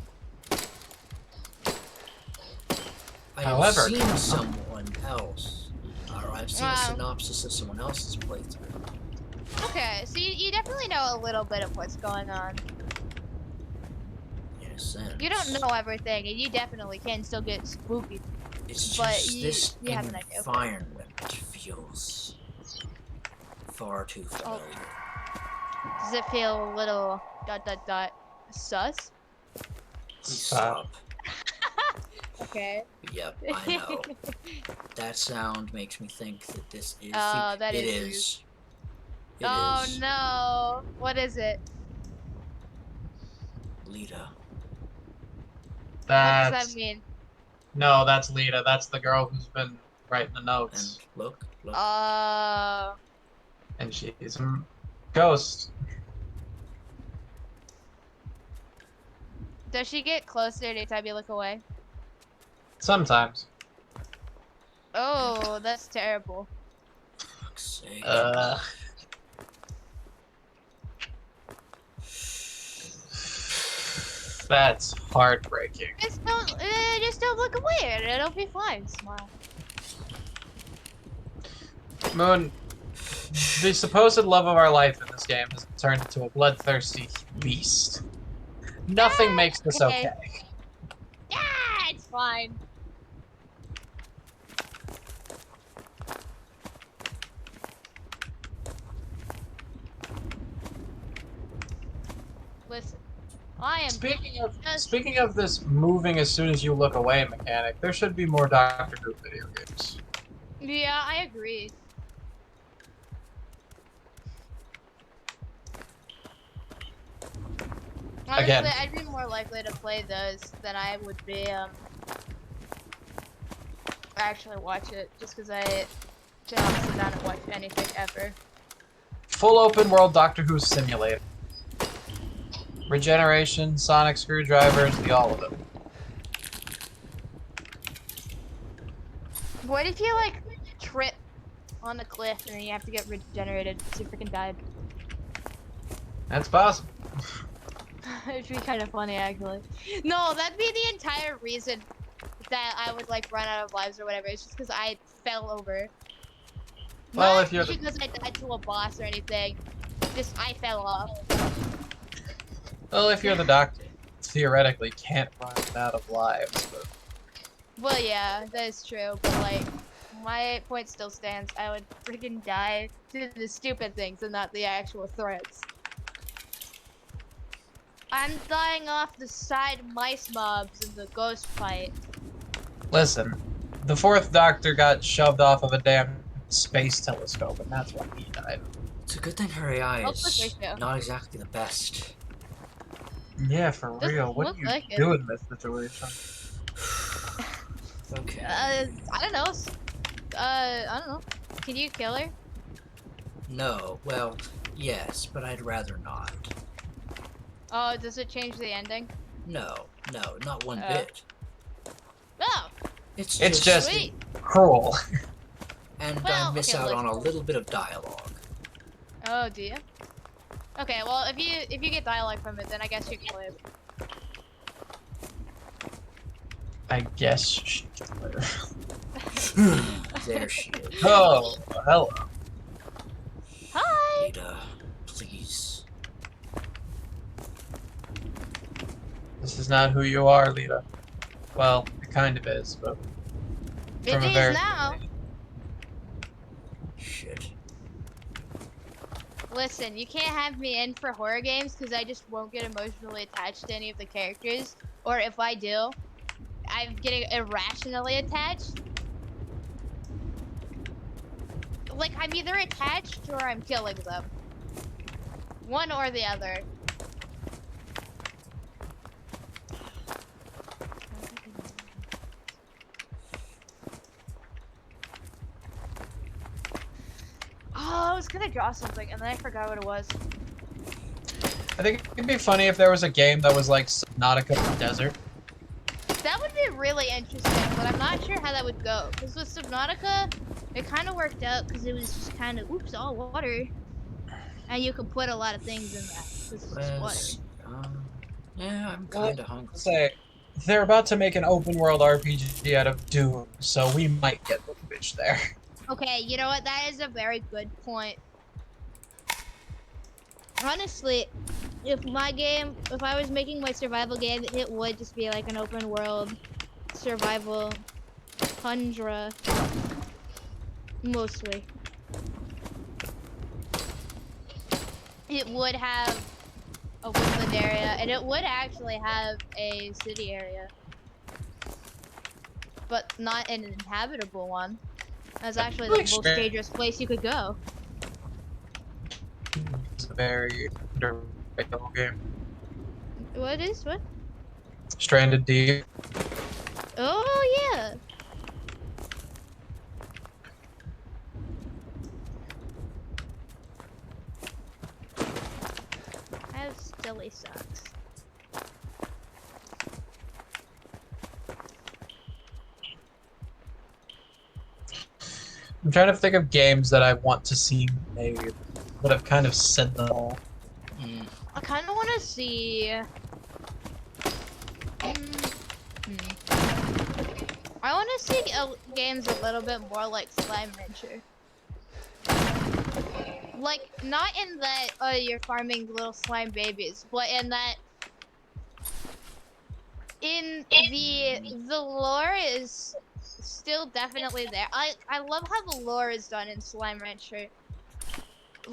I have However. seen someone else, or I've seen a Wow. synopsis of someone else's playthrough. Okay, so you definitely know a little bit of what's going on. In a sense. You don't know everything, and you definitely can still get spooky. It's but just you- this you have an idea. environment feels far too familiar. Does it feel a little ... sus? Please Stop. stop. Okay. Yep, I know. That sound makes me think that this is. Oh, that it is is. It Oh is. no! What is it? Lita. What does That's that mean? no, that's Lita. That's the girl who's been writing the And notes, look. and she's a ghost. Does she get closer anytime you look away? Sometimes. Oh, that's terrible. Fuck's sake. That's heartbreaking. Just don't look away, and it'll be fine. Smile. Moon, the supposed love of our life in this game has turned into a bloodthirsty beast. Nothing makes this okay. Yeah, it's fine. Listen, I am Speaking of this moving as soon as you look away mechanic, there should be more Doctor Who video games. Yeah, I agree. Honestly, Again. I'd be more likely to play those than I would be actually watch it, just because I cannot sit down and watch anything ever. Full open world Doctor Who simulator. Regeneration, sonic screwdrivers, the all of it. What if you like trip on a cliff and then you have to get regenerated because you freaking died? That's possible. It'd be kind of funny actually. No, that'd be the entire reason that I would like run out of lives or whatever. It's just because I fell over. Well, Not if you're because I died to a boss or anything. Just I fell off. the Doctor, theoretically can't run out of lives, but Well, yeah, that is true. But like, my point still stands. I would freaking die to the stupid things and not the actual threats. I'm dying off the side mice mobs in the ghost fight. listen, the fourth Doctor got shoved off of a damn space telescope, and that's why he died. It's a good thing her AI Hopefully is so. not exactly the best. Yeah, for Doesn't real. What look do you like it. do in this situation? Okay. I don't know. I don't know. Can you kill her? No, well, yes, but I'd rather not. Oh, does it change the ending? No, not one Oh. bit. Oh, It's just sweet. cruel. and Well, I miss okay, out on a let's- little bit of dialogue. Oh, do you? Okay, well, if you get dialogue from it, then I guess you can play it. I guess. There she is. Oh, hello. Hi. Lita, please. This is not who you are, Lita. Well, it kind of is, but It from a is very now. Shit. Listen, you can't have me in for horror games because I just won't get emotionally attached to any of the characters. Or if I do, I'm getting irrationally attached. Like, I'm either attached or I'm killing them. One or the other. Oh, I was gonna draw something and then I forgot what it was. I think it'd be funny if there was a game that was like Subnautica for desert. That would be really interesting, but I'm not sure how that would go. Because with Subnautica, it kind of worked out because it was just kind of, oops, all water. And you could put a lot of things in that. Because it's just water. Yeah, I'm Well, kind of hungry. Say, they're about to make an open world RPG out of Doom, so we might get the bitch there. Okay, you know what? That is a very good point. Honestly, if I was making my survival game, it would just be like an open world survival tundra. Mostly. It would have a woodland area, and it would actually have a city area. But not an inhabitable one. That's actually the most dangerous place you could go. It's a very underrated game. What is? What? Stranded Deep. Oh, yeah. I have silly socks. I'm trying to think of games that I want to see made, but I've kind of said them all. I kind of want to see. I want to see games a little bit more like Slime Rancher. Like, not in that you're farming little slime babies, but in that the lore is still definitely there. I love how the lore is done in Slime Rancher.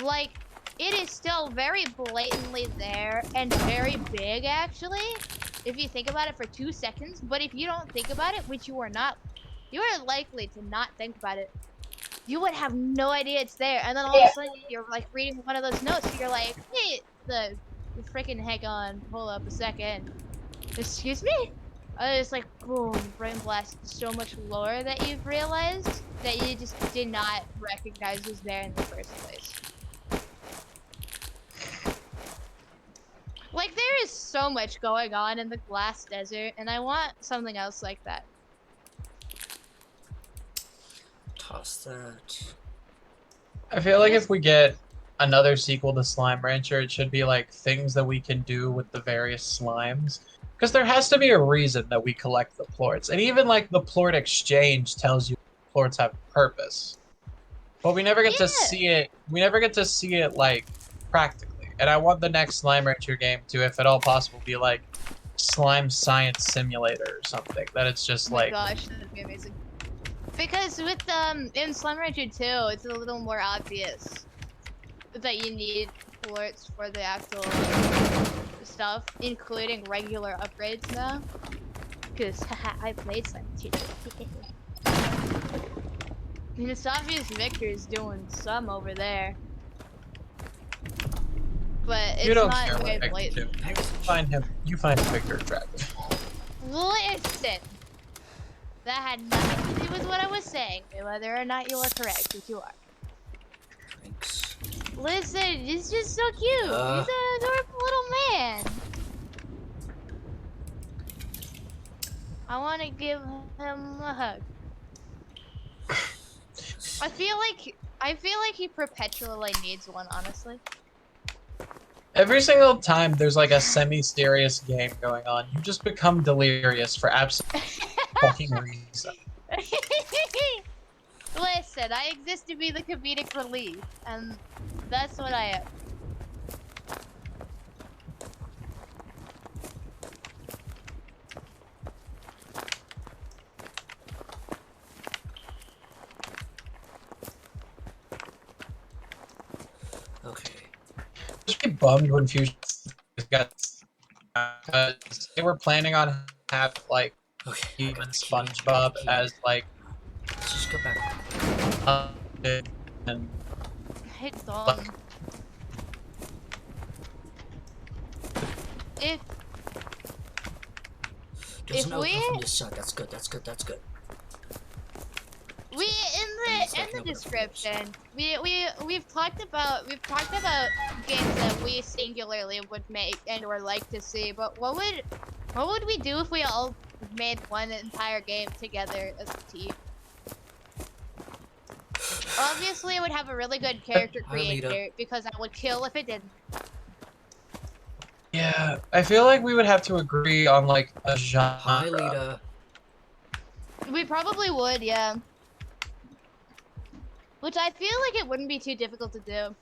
Like, it is still very blatantly there and very big, actually, if you think about it for 2 seconds. But if you don't think about it, which you are likely to not think about it, you would have no idea it's there. And then all of a sudden, you're like reading one of those notes, and you're like, hey, the freaking heck on, hold up a second. Excuse me? It's like, boom, brain blast. So much lore that you've realized that you just did not recognize was there in the first place. Like, there is so much going on in the Glass Desert, and I want something else like that. Toss that. I feel like if we get another sequel to Slime Rancher, it should be like things that we can do with the various slimes. Because there has to be a reason that we collect the plorts. And even like the plort exchange tells you plorts have purpose. But we never get to see it. We never get to see it like practically. And I want the next Slime Rancher game to, if at all possible, be like Slime Science Simulator or something. That it's just Oh my like, gosh, that'd be amazing. Because with in Slime Rancher 2, it's a little more obvious that you need plorts for the actual stuff, including regular upgrades now. Because I played Slime Rancher 2. I mean, it's obvious Victor's doing some over there. But it's you don't not care very what Victor blatant. do. You find Victor attractive. Listen! That had nothing to do with what I was saying, whether or not you are correct, which you are. Thanks. Listen, he's just so cute. He's an adorable little man. I want to give him a hug. I feel like he perpetually needs one, honestly. Every single time there's like a semi-serious game going on, you just become delirious for absolute fucking reason. listen, I exist to be the comedic relief, and that's what I am. Okay. Just be bummed when Fusion got because they were planning on having like Okay. I even got the key. SpongeBob as like Let's just go back. and Hey, Dom. If There's If no we- from this side. That's good. That's good. That's good. we in the description, we've talked about games that we singularly would make and or like to see, but what would we do if we all made one entire game together as a team? Obviously, it would have a really good character Hi, Lita. creator because I would kill if it didn't. yeah, I feel like we would have to agree on like a genre. Hi, Lita. We probably would, yeah. Which I feel like it wouldn't be too difficult to do.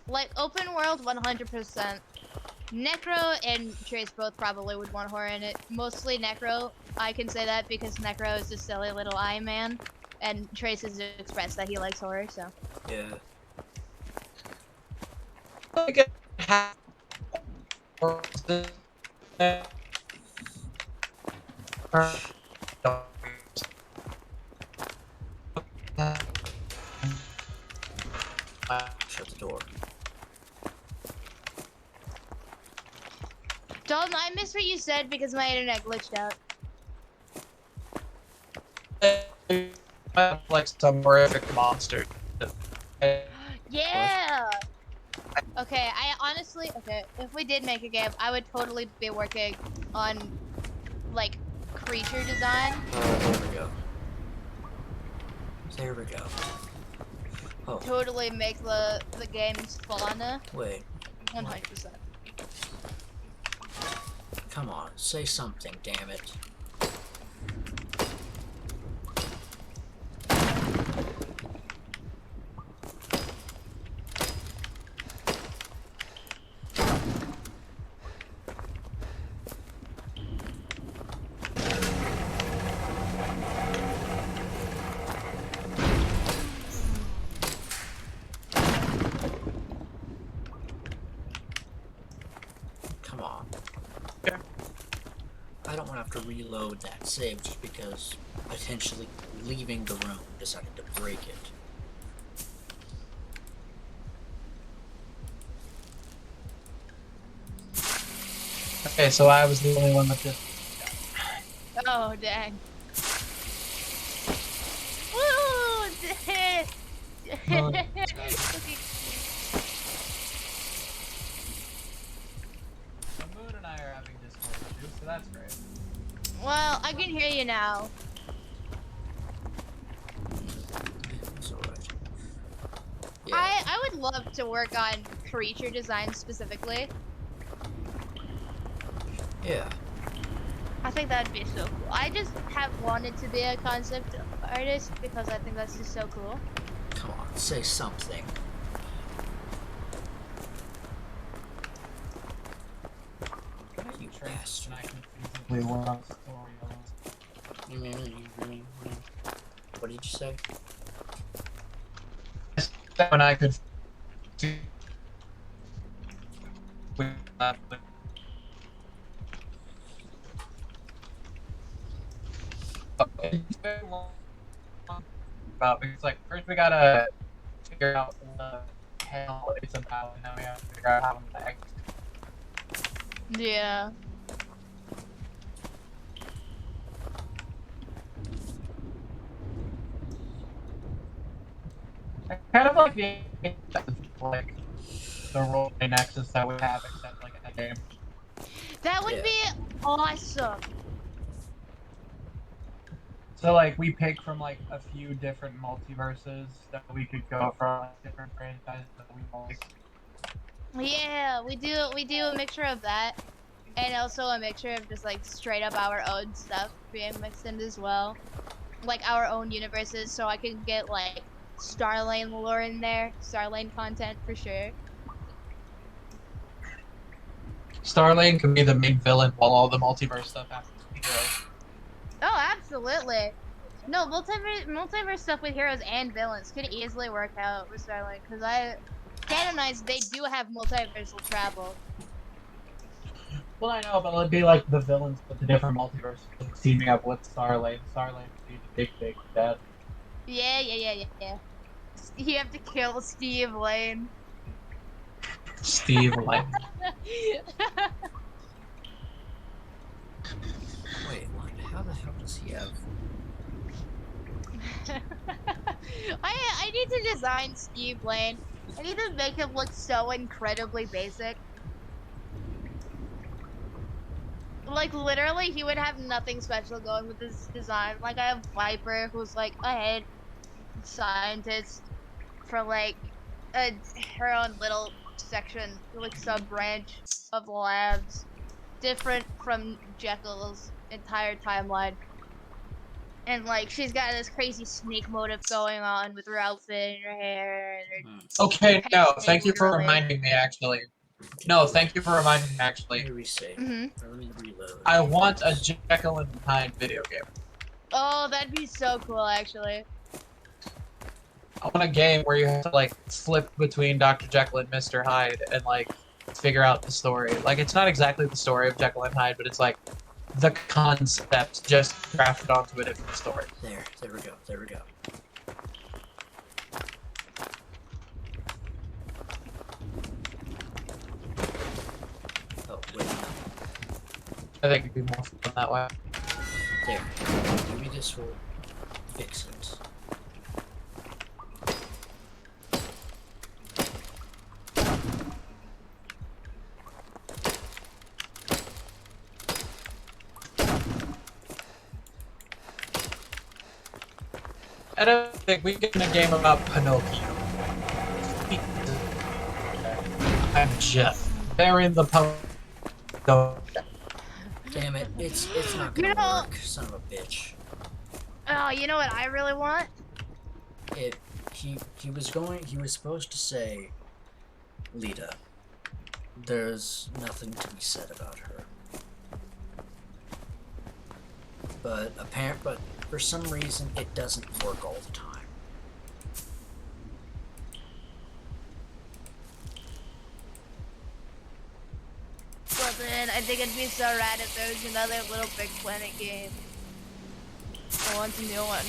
Like, open world, 100%. Necro and Trace both probably would want horror in it. Mostly Necro. I can say that because Necro is a silly little eye man. And Trace has expressed that he likes horror, so. Yeah. Like, half- Shut the door. Dalton, I missed what you said because my internet glitched out. like some horrific monster. Yeah! Okay, if we did make a game, I would totally be working on, like, creature design. There we go. There we go. Oh, Totally make the game's fauna. wait. 100%. Come on. Say something, damn it. Come on. Yeah. I don't want to have to reload that save just because potentially leaving the room decided to break it. Okay, so I was the only one that did. Oh, dang. Woo! Oh, Moon and I are having Discord issues, so that's great. Well, I can hear you now. It's alright. Yeah. I would love to work on creature design specifically. Yeah. I think that'd be so cool. I just have wanted to be a concept artist because I think that's just so cool. Come on, say something. You bastard. We went on story What did you say? when I could see. About because like first we gotta figure out what the hell it's about, and then we have to figure out how to act. Yeah. Kind of like the like the role play nexus that we have, except like in a game. That would Yeah. be awesome. So like we pick from like a few different multiverses that we could go from, like, different franchises that we like. Yeah, we do a mixture of that and also a mixture of just like straight up our own stuff. being mixed in as well. Like our own universes, so I can get like Starlane lore in there, Starlane content for sure. Starlane could be the main villain while all the multiverse stuff happens to heroes. Oh, absolutely. No, multiverse stuff with heroes and villains could easily work out with Starlane, because canonized, they do have multiversal travel. Well, I know, but it'd be like the villains with the different multiverses teaming up with Starlane. Starlane would be the big bad. Yeah. You have to kill Steve Lane. Steve Lane. Wait, what? How the hell does he have? I need to design Steve Lane. I need to make him look so incredibly basic. Like, literally, he would have nothing special going with his design. Like, I have Viper, who's like a head scientist for like her own little section, like sub branch of the labs, different from Jekyll's entire timeline. And like she's got this crazy snake motive going on with her outfit and her hair and her Okay, no, thank you for literally. reminding me, actually. No, thank you for reminding me, Let actually. me resave. Mhm. Or let me reload. I want a Jekyll and Hyde video game. Oh, that'd be so cool, actually. I want a game where you have to, like, flip between Dr. Jekyll and Mr. Hyde and, like, figure out the story. Like, it's not exactly the story of Jekyll and Hyde, but it's, like, the concept just drafted onto a different story. There we go. There we go. Oh, wait, no. I think it'd be more fun that way. There. Maybe this will fix it. I don't think we get in a game about Pinocchio. I'm just burying the Pinocchio. Damn it, it's not gonna work, son of a bitch. Oh, you know what I really want? He was supposed to say, Lita, there's nothing to be said about her. But for some reason it doesn't work all the time. Well then, I think it'd be so rad if there was another Little Big Planet game. I want a new one.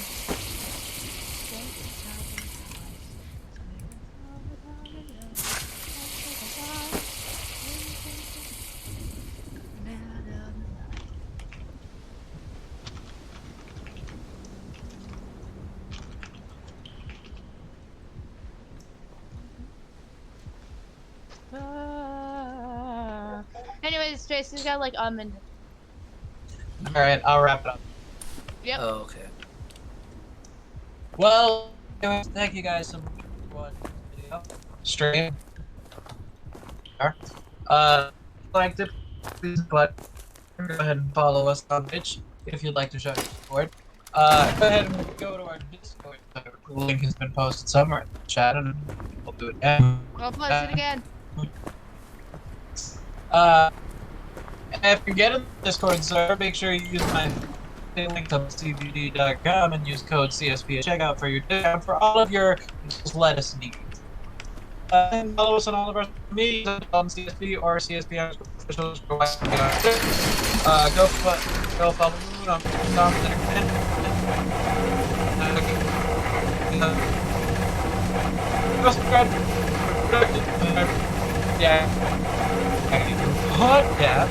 Anyways, Tracy's got like a minute. Alright, I'll wrap it up. Yep. Oh, okay. Well, anyways, thank you guys so much for watching the video. Stream. Like to please go ahead and follow us on Twitch if you'd like to show your support. Go ahead and go to our Discord. The link has been posted somewhere in the chat, and we'll do it again. I'll post it again. If you get in the Discord server, make sure you use my link to cbd.com and use code CSP at checkout for your discount for all of your lettuce needs. And follow us on all of our media on CSP or CSP official. Go follow me on go subscribe. Podcast.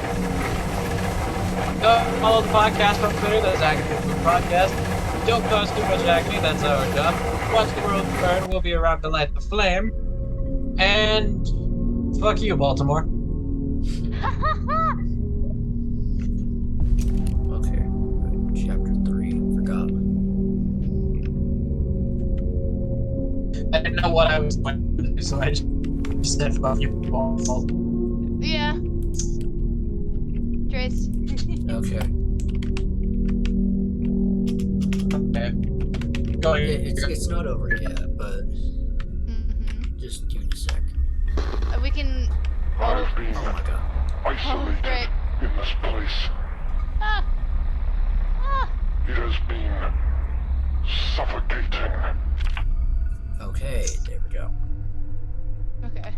Follow the podcast on Twitter. That's Agony Podcast. Don't cause too much agony. That's our job. Watch the world burn. We'll be around to light the flame. And fuck you, Baltimore. Okay. Chapter 3, Forgotten. I didn't know what I was going to do, so I just said fuck you, Baltimore. Yeah. Trace. Okay. going. It's not over yet, but Mm-hmm. just give me a sec. We can. I've been Oh my god. isolated frick. in this place. Ah! Ah! It has been suffocating. Okay, there we go. Okay.